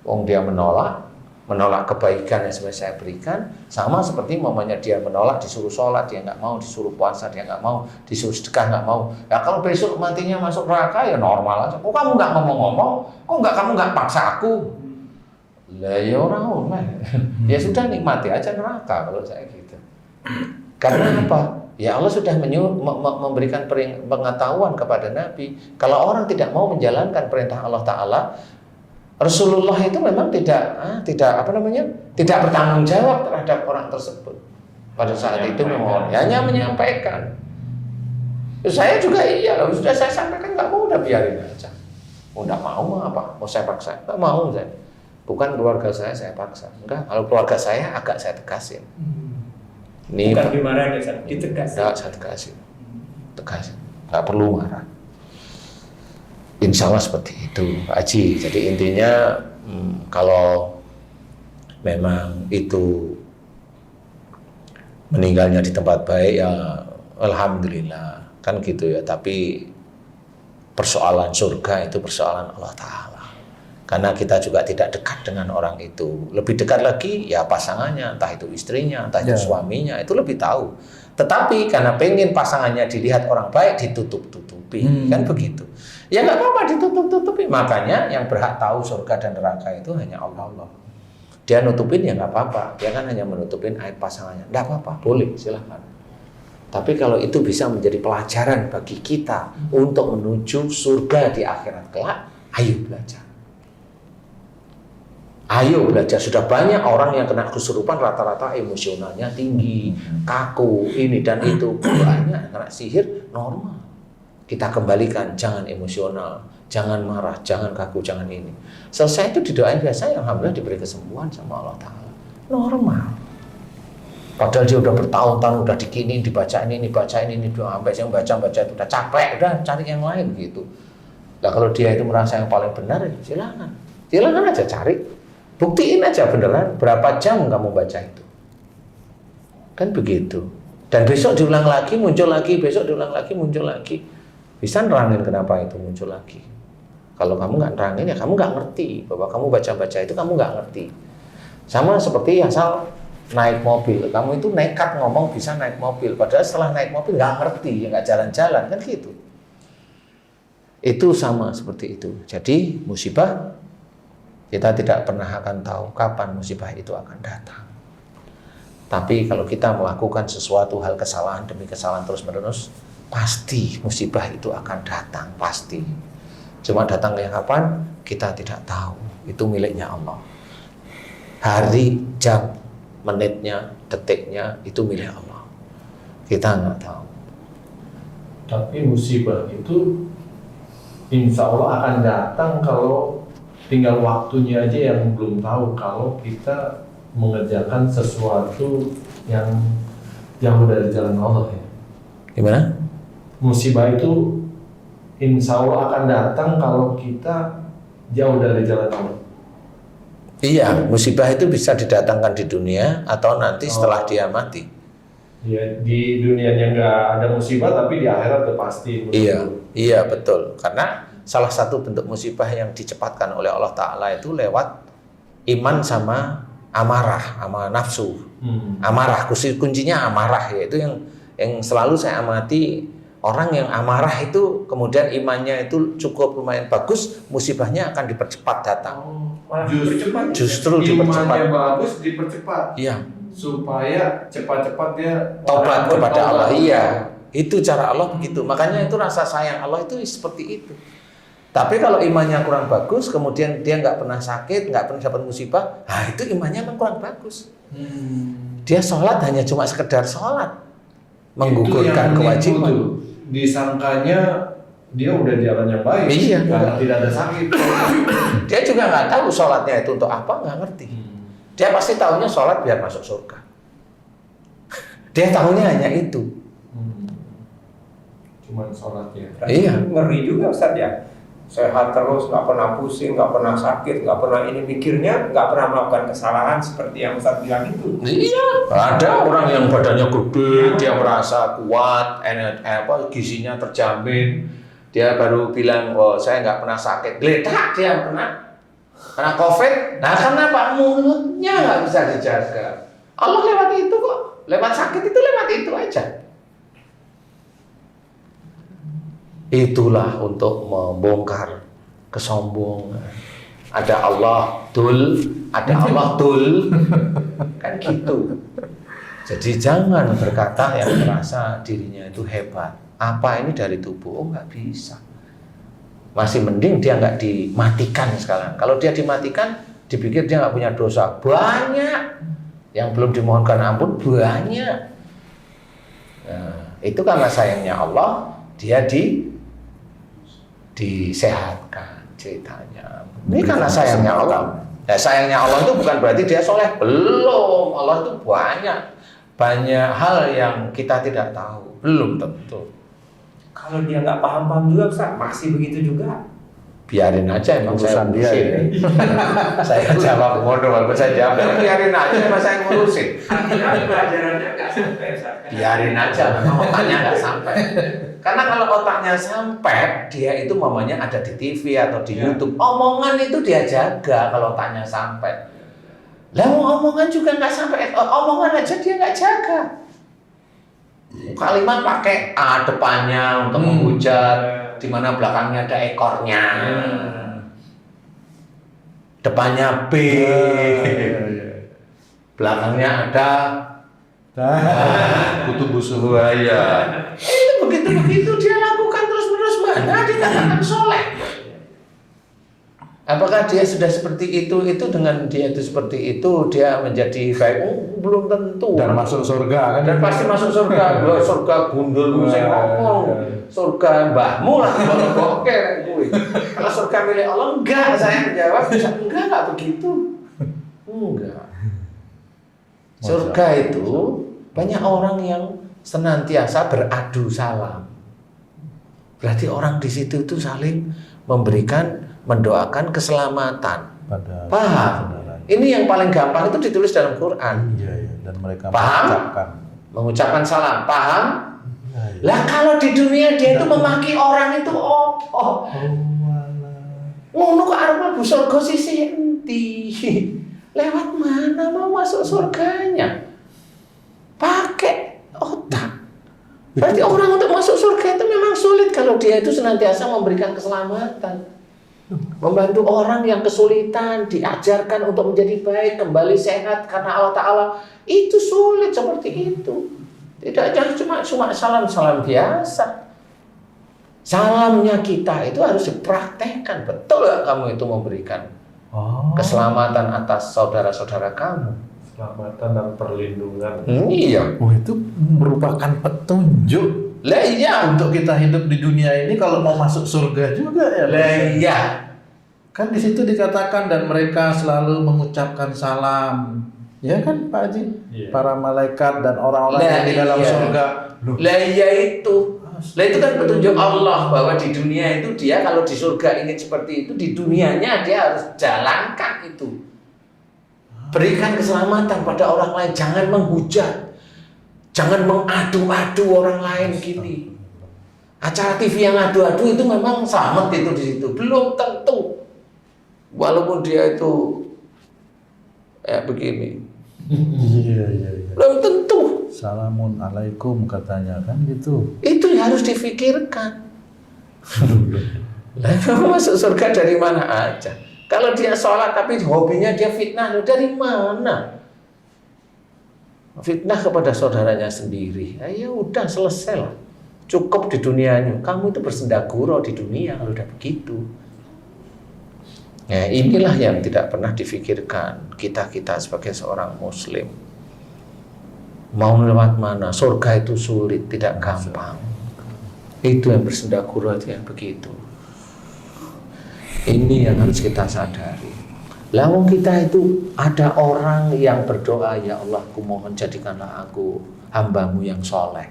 Wong dia menolak kebaikan yang sebenarnya saya berikan, sama seperti mamanya dia menolak disuruh sholat, dia nggak mau, disuruh puasa dia nggak mau, disuruh sedekah nggak mau. Ya kalau besok matinya masuk neraka ya normal aja. Kok kamu nggak ngomong-ngomong? Kok kamu nggak paksa aku? Lah ya orang. Ya sudah nikmati aja neraka kalau saya gitu. Karena apa? Ya Allah sudah memberikan pengetahuan kepada Nabi. Kalau orang tidak mau menjalankan perintah Allah Ta'ala, Rasulullah itu memang tidak bertanggung jawab terhadap orang tersebut. Pada saat itu memang hanya menyampaikan. Saya juga sudah saya sampaikan, nggak mau, udah biarin aja. Nggak mau apa? Mau saya paksa? Nggak mau saya. Bukan keluarga saya paksa. Enggak, kalau keluarga saya agak saya tegasin. Ini Bukan dimarahin ya, ditegasin. Enggak, saya tegasin. Nggak perlu marah. Insya Allah seperti itu, Pak Haji. Jadi intinya kalau memang itu meninggalnya di tempat baik, ya alhamdulillah, kan gitu ya. Tapi persoalan surga itu persoalan Allah Ta'ala. Karena kita juga tidak dekat dengan orang itu. Lebih dekat lagi ya pasangannya, entah itu istrinya, entah itu suaminya, itu lebih tahu. Tetapi karena pengen pasangannya dilihat orang baik, ditutup-tutupi, kan begitu. Ya nggak apa-apa ditutup-tutupi. Makanya yang berhak tahu surga dan neraka itu hanya Allah. Dia nutupin ya nggak apa-apa. Dia kan hanya menutupin aib pasangannya. Nggak apa-apa, boleh, silahkan. Tapi kalau itu bisa menjadi pelajaran bagi kita untuk menuju surga di akhirat kelak, ayo belajar. Ayo belajar. Sudah banyak orang yang kena kesurupan rata-rata emosionalnya tinggi, kaku, ini dan itu. Banyak kena sihir normal. Kita kembalikan, jangan emosional, jangan marah, jangan kaku, jangan ini. Selesai itu didoain biasa, alhamdulillah diberi kesembuhan sama Allah Ta'ala. Normal. Padahal dia udah bertahun-tahun udah dikini, dibacain ini, sampai saya baca itu udah capek, udah cari yang lain gitu. Nah kalau dia itu merasa yang paling benar, silakan aja cari. Buktiin aja beneran berapa jam kamu baca itu. Kan begitu. Dan besok diulang lagi, muncul lagi, besok diulang lagi, muncul lagi. Bisa nerangin kenapa itu muncul lagi. Kalau kamu nggak nerangin ya kamu nggak ngerti. Bahwa kamu baca-baca itu kamu nggak ngerti. Sama seperti asal naik mobil. Kamu itu nekat ngomong bisa naik mobil. Padahal setelah naik mobil nggak ngerti, ya nggak jalan-jalan. Kan gitu. Itu sama seperti itu. Jadi musibah kita tidak pernah akan tahu kapan musibah itu akan datang. Tapi kalau kita melakukan sesuatu hal kesalahan demi kesalahan terus-menerus, pasti musibah itu akan datang, pasti. Cuma datangnya kapan, kita tidak tahu. Itu miliknya Allah. Hari, jam, menitnya, detiknya, itu milik Allah. Kita nggak tahu. Tapi musibah itu insya Allah akan datang kalau tinggal waktunya aja yang belum tahu. Kalau kita mengerjakan sesuatu yang jauh dari jalan Allah ya. Gimana? Musibah itu insya Allah akan datang kalau kita jauh dari jalan Allah. Iya, musibah itu bisa didatangkan di dunia atau nanti setelah dia mati. Ya, di dunianya nggak ada musibah, tapi di akhirat itu pasti musibah. Iya betul. Karena salah satu bentuk musibah yang dicepatkan oleh Allah Ta'ala itu lewat iman sama amarah, sama nafsu. Amarah, kuncinya amarah, yaitu yang selalu saya amati. Orang yang amarah itu kemudian imannya itu cukup lumayan bagus, musibahnya akan dipercepat datang. Justru dipercepat. Imannya bagus, dipercepat. Iya. Supaya cepat-cepat dia taubat kepada Allah. Iya. Itu cara Allah begitu. Makanya itu rasa sayang Allah itu seperti itu. Tapi kalau imannya kurang bagus, kemudian dia nggak pernah sakit, nggak pernah dapat musibah, nah itu imannya memang kurang bagus. Dia sholat hanya cuma sekedar sholat, menggugurkan kewajiban. Disangkanya dia udah jalan yang baik, Iya. karena tidak ada sakit. Dia juga nggak tahu sholatnya itu untuk apa, nggak ngerti. Dia pasti tahunya sholat biar masuk surga. Dia tahunya hanya itu. Cuman sholatnya. Iya. Ngeri juga Ustaz ya. Sehat terus, nggak pernah pusing, nggak pernah sakit, nggak pernah ini, mikirnya nggak pernah melakukan kesalahan seperti yang Ustaz bilang itu. Iya. Ada orang yang badannya gede, dia merasa kuat, gizinya terjamin. Dia baru bilang, oh saya nggak pernah sakit. Geletak dia kena COVID. Nah kenapa mulutnya nggak bisa dijaga? Allah lewat itu kok, lewat sakit itu lewat itu aja. Itulah untuk membongkar kesombongan. Ada Allah dul, ada Allah dul, kan gitu. Jadi jangan berkata yang merasa dirinya itu hebat. Apa ini dari tubuh? Oh, nggak bisa. Masih mending dia nggak dimatikan sekarang. Kalau dia dimatikan, dipikir dia nggak punya dosa. Banyak yang belum dimohonkan ampun, banyak. Nah, itu karena sayangnya Allah, dia disehatkan ceritanya. Ini karena sayangnya Allah. Ya, sayangnya Allah itu bukan berarti dia soleh. Belum. Allah itu banyak hal yang kita tidak tahu. Belum tentu. Kalau dia nggak paham-paham juga, Ustaz, masih begitu juga. Biarin aja, emang saya Urusan dia, ngurusin. Saya jawab bodoh, walaupun saya jawab, biarin aja, emang saya ngurusin. Artinya pelajarannya nggak sampai, Ustaz. Biarin aja, memang otaknya nggak sampai. Karena kalau otaknya sampai, dia itu mamanya ada di TV atau di YouTube. Omongan itu dia jaga kalau otaknya sampai. Lah omongan juga nggak sampai, omongan aja dia nggak jaga. Kalimat pakai A depannya untuk menghujat, di mana belakangnya ada ekornya. Depannya B. Belakangnya ada kutu busuk. buaya. Itu begitu dia lakukan terus-menerus, mana dikatakan soleh. Apakah dia sudah seperti itu dengan dia itu seperti itu dia menjadi baik? Belum tentu. Dan masuk surga kan? Dan pasti masuk surga. Surga gundul saya ngomong. Surga mbahmu lah kalau boker gue. Kalau surga milik Allah enggak, saya menjawab enggak begitu. Enggak. Surga itu banyak orang yang senantiasa beradu salam. Berarti orang di situ itu saling memberikan, mendoakan keselamatan. Paham? Ini yang paling gampang itu ditulis dalam Quran. Iya, dan mereka paham? Mengucapkan salam. Paham? Lah kalau di dunia dia itu memaki orang itu ngono kok arep mlebu surga sisih endi? Lewat mana mau masuk surganya? Pakai otak. Berarti orang untuk masuk surga itu memang sulit kalau dia itu senantiasa memberikan keselamatan. Membantu orang yang kesulitan, diajarkan untuk menjadi baik, kembali sehat karena Allah Ta'ala. Itu sulit seperti itu. Tidak cuma salam-salam biasa. Salamnya kita itu harus dipraktekkan. Betul gak kamu itu memberikan keselamatan atas saudara-saudara kamu? Keselamatan dan perlindungan. Iya. Oh, itu merupakan petunjuk. Lah iya. Untuk kita hidup di dunia ini kalau mau masuk surga juga ya. Lah iya. Kan di situ dikatakan dan mereka selalu mengucapkan salam. Ya kan Pak Haji? Iya. Para malaikat dan orang-orang Lah yang di dalam iya. surga. Lah iya itu. Lah itu kan petunjuk Allah bahwa di dunia itu dia kalau di surga ingin seperti itu, di dunianya dia harus jalankan itu. Berikan keselamatan pada orang lain, jangan menghujat. Jangan mengadu-adu orang lain gini. Acara TV yang adu-adu itu memang selamat itu di situ. Belum tentu. Walaupun dia itu begini. Iya. Belum tentu. Salamun alaikum katanya kan gitu. Itu harus difikirkan. Lah kamu masuk surga dari mana aja? Kalau dia sholat tapi hobinya dia fitnah, dari mana? Fitnah kepada saudaranya sendiri. Ya udah selesai lah. Cukup di dunianya. Kamu itu bersendaguro di dunia kalau udah begitu. Ya inilah yang tidak pernah difikirkan kita sebagai seorang muslim. Mau lewat mana? Surga itu sulit, tidak gampang. Itu yang bersendaguro itu yang begitu. Ini yang harus kita sadari. Lawang kita itu ada orang yang berdoa, ya Allah, kumohon jadikanlah aku hambamu yang soleh.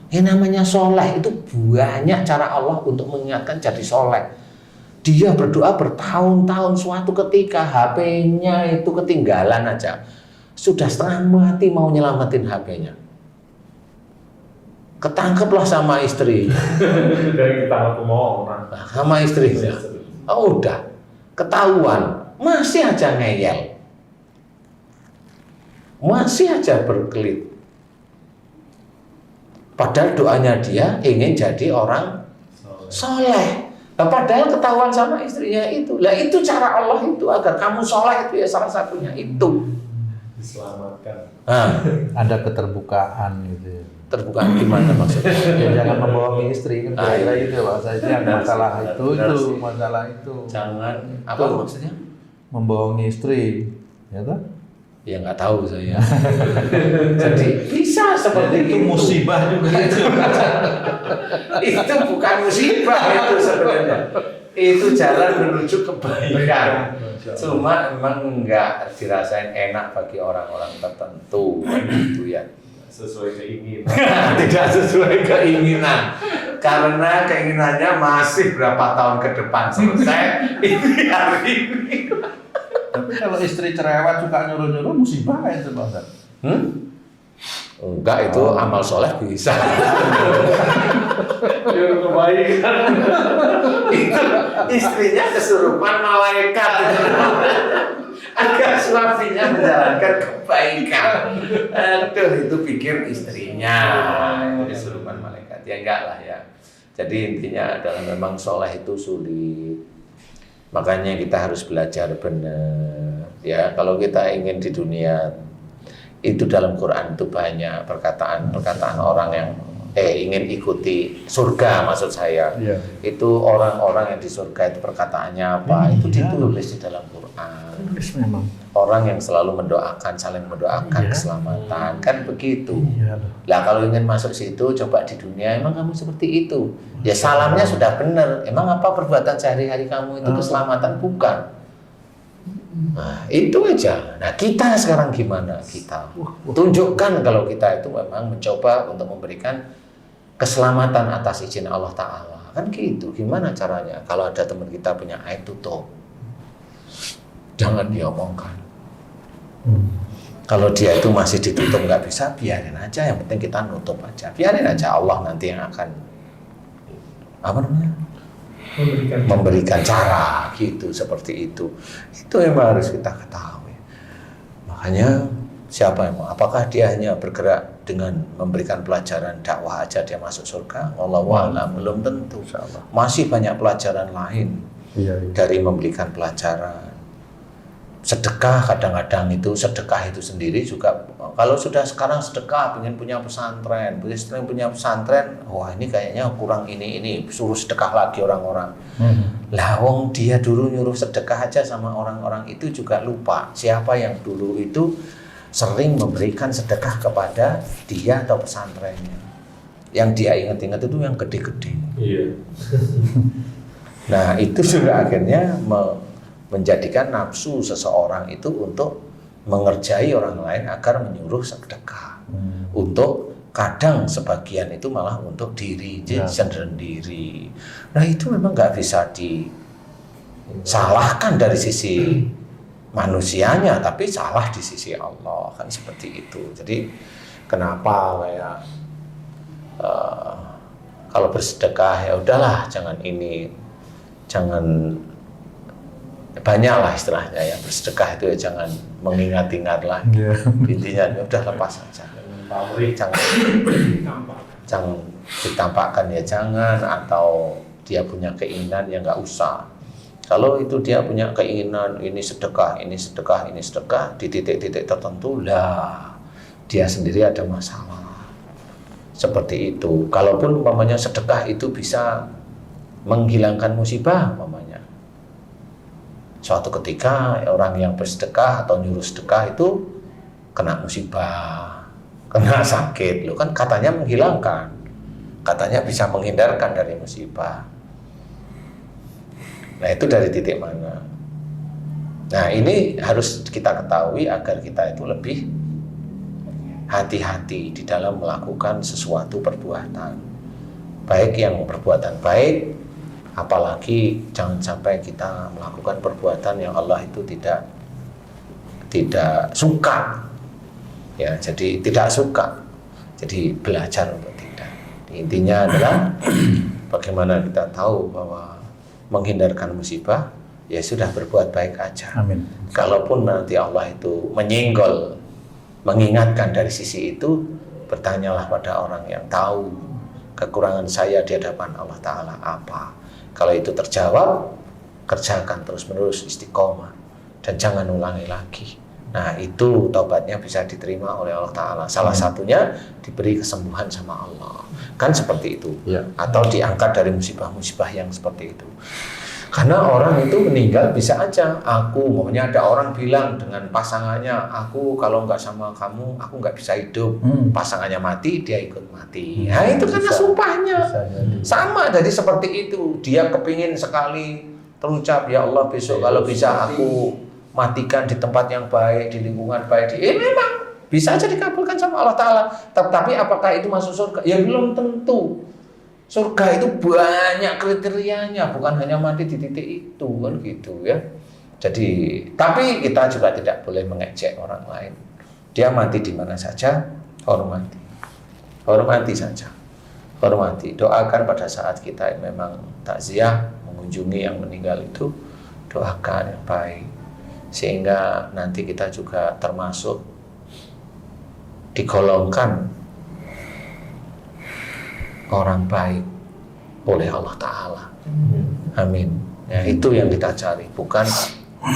Yang namanya soleh itu banyak cara Allah untuk mengingatkan jadi soleh. Dia berdoa bertahun-tahun, suatu ketika HP-nya itu ketinggalan aja. Sudah setengah mati mau nyelamatin HP-nya. Ketangkeplah sama istri. Dari kita mau orang. Sama istrinya. Oh, udah ketahuan. Masih aja ngeyel, masih aja berkelit. Padahal doanya dia ingin jadi orang soleh. Nah, padahal ketahuan sama istrinya itu. Lah itu cara Allah itu agar kamu soleh itu ya salah satunya itu. diselamatkan. Ada keterbukaan gitu. Terbuka gimana maksudnya? Ya jangan membohongi istri kan kira-kira iya. gitu Pak Ustadz. Yang Benar masalah sih, itu benar sih. masalah itu. Jangan apa Itu. maksudnya? Membohongi istri, ya toh? Ya nggak tahu saya. Jadi bisa seperti Jadi itu musibah juga itu. Itu bukan musibah itu sebenarnya. Itu jalan menuju kebaikan. Cuma memang nggak dirasain enak bagi orang-orang tertentu gitu ya. Sesuai keinginan. Tidak sesuai keinginan. Karena keinginannya masih berapa tahun ke depan selesai. Ini hari ini. Tapi kalau istri cerewet suka nyuruh-nyuruh musibah itu Pak Ustadz. Enggak, itu amal soleh bisa. Biar kebaikan. Itu istrinya kesurupan malaikat. Agar suaminya menjalankan kebaikan. Aduh, itu pikir istrinya itu kesurupan malaikat. Ya enggak lah ya. Jadi intinya adalah memang soleh itu sulit. Makanya kita harus belajar benar. Ya, kalau kita ingin di dunia itu dalam Quran itu banyak perkataan-perkataan orang yang ingin ikuti surga maksud saya. Iya. Itu orang-orang yang di surga itu perkataannya apa? Itu ditulis di dalam Quran. Memang. Orang yang selalu mendoakan, saling mendoakan Iya. keselamatan, kan begitu. Iya loh. Lah kalau ingin masuk situ coba di dunia emang kamu seperti itu. Ya salamnya sudah benar. Emang apa perbuatan sehari-hari kamu itu keselamatan bukan? Nah, itu aja. Nah, kita sekarang gimana kita? Tunjukkan kalau kita itu memang mencoba untuk memberikan keselamatan atas izin Allah Ta'ala. Kan gitu. Gimana caranya? Kalau ada teman kita punya aib, tutup. Jangan diomongkan. Kalau dia itu masih ditutup nggak bisa, biarin aja. Yang penting kita nutup aja. Biarin aja, Allah nanti yang akan memberikan cara gitu, seperti itu. Itu yang harus kita ketahui. Makanya siapa yang mau? Apakah dia hanya bergerak dengan memberikan pelajaran dakwah aja dia masuk surga? Wallahu a'lam, belum tentu. Masih banyak pelajaran lain. Iya. Dari memberikan pelajaran. Sedekah kadang-kadang itu sedekah itu sendiri juga, kalau sudah sekarang sedekah ingin punya pesantren, punya pesantren, wah ini kayaknya kurang ini suruh sedekah lagi orang-orang. Lah wong dia dulu nyuruh sedekah aja sama orang-orang itu juga lupa siapa yang dulu itu sering memberikan sedekah kepada dia atau pesantrennya. Yang dia ingat-ingat itu yang gede-gede. Iya. Nah itu juga akhirnya menjadikan nafsu seseorang itu untuk mengerjai orang lain agar menyuruh sedekah. Untuk kadang sebagian itu malah untuk diri, sendiri. Nah itu memang nggak bisa disalahkan dari sisi manusianya, tapi salah di sisi Allah, kan seperti itu. Jadi kenapa kayak kalau bersedekah ya udahlah, jangan banyaklah istilahnya ya, bersedekah itu ya jangan mengingat-ingat lah. Intinya ya udah lepas saja. Jangan ditampakkan ya jangan, atau dia punya keinginan ya nggak usah. Kalau itu dia punya keinginan ini sedekah di titik-titik tertentu lah dia sendiri ada masalah. Seperti itu. Kalaupun umpamanya sedekah itu bisa menghilangkan musibah umpamanya. Suatu ketika orang yang bersedekah atau nyuruh sedekah itu kena musibah, kena sakit, loh kan katanya menghilangkan, katanya bisa menghindarkan dari musibah. Nah itu dari titik mana? Nah ini harus kita ketahui agar kita itu lebih hati-hati di dalam melakukan sesuatu perbuatan, baik yang perbuatan baik. Apalagi jangan sampai kita melakukan perbuatan yang Allah itu tidak suka. Ya, jadi tidak suka. Jadi belajar untuk tidak. Intinya adalah bagaimana kita tahu bahwa menghindarkan musibah, ya sudah berbuat baik aja. Amin. Kalaupun nanti Allah itu menyenggol, mengingatkan dari sisi itu, bertanyalah pada orang yang tahu kekurangan saya di hadapan Allah Ta'ala apa. Kalau itu terjawab, kerjakan terus-menerus istiqomah dan jangan ulangi lagi. Nah itu taubatnya bisa diterima oleh Allah Ta'ala. Salah satunya diberi kesembuhan sama Allah. Kan seperti itu. Ya. Atau diangkat dari musibah-musibah yang seperti itu. Karena orang itu meninggal bisa aja. Maunya ada orang bilang dengan pasangannya, aku kalau nggak sama kamu, aku nggak bisa hidup. Pasangannya mati, dia ikut mati. Nah itu karena sumpahnya. Sama, jadi seperti itu. Dia kepingin sekali terucap, ya Allah besok kalau bisa aku matikan di tempat yang baik, di lingkungan baik. Memang bisa aja dikabulkan sama Allah Ta'ala. Tapi apakah itu masuk surga? Ya belum tentu. Surga itu banyak kriterianya, bukan hanya mati di titik itu, kan gitu ya. Jadi, tapi kita juga tidak boleh mengejek orang lain. Dia mati di mana saja, hormati. Hormati saja. Hormati. Doakan pada saat kita memang takziah, mengunjungi yang meninggal itu, doakan yang baik. Sehingga nanti kita juga termasuk digolongkan orang baik oleh Allah Ta'ala. Amin. Ya, itu yang kita cari, bukan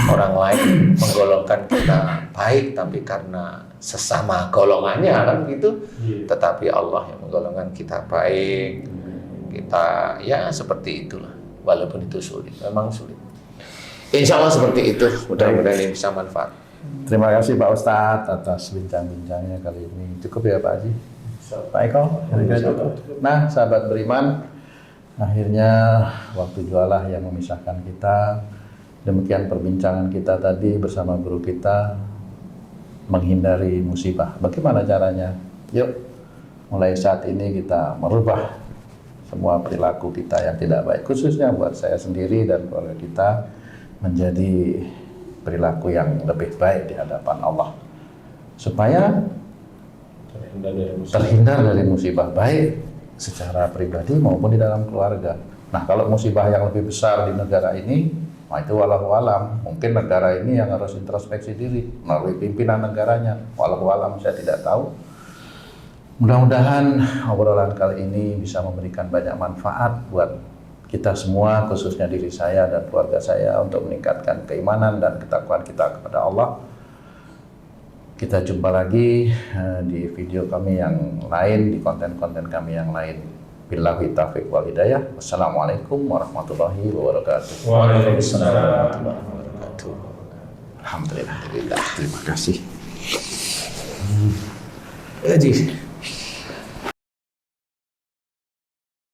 orang lain menggolongkan kita baik, tapi karena sesama golongannya kan gitu. Tetapi Allah yang menggolongkan kita baik, kita ya seperti itulah. Walaupun itu sulit, memang sulit. Insya Allah seperti itu. Mudah-mudahan ini bisa manfaat. Terima kasih Pak Ustadz atas bincang-bincangnya kali ini. Cukup ya Pak Haji? Pak Eko? Nah, sahabat beriman, akhirnya waktu jualah yang memisahkan kita. Demikian perbincangan kita tadi bersama guru kita, menghindari musibah. Bagaimana caranya? Yuk, mulai saat ini kita merubah semua perilaku kita yang tidak baik, khususnya buat saya sendiri dan keluarga kita, menjadi perilaku yang lebih baik di hadapan Allah, supaya terhindar dari musibah, baik secara pribadi maupun di dalam keluarga. Nah, kalau musibah yang lebih besar di negara ini, nah itu wallahu alam. Mungkin negara ini yang harus introspeksi diri melalui pimpinan negaranya. Wallahu alam, saya tidak tahu. Mudah-mudahan obrolan kali ini bisa memberikan banyak manfaat buat kita semua, khususnya diri saya dan keluarga saya, untuk meningkatkan keimanan dan ketakwaan kita kepada Allah. Kita jumpa lagi di video kami yang lain, di konten-konten kami yang lain. Billahi taufiq wal hidayah. Wassalamualaikum warahmatullahi wabarakatuh. Waalaikumsalam warahmatullahi wabarakatuh. Alhamdulillah. Terima kasih. Haji.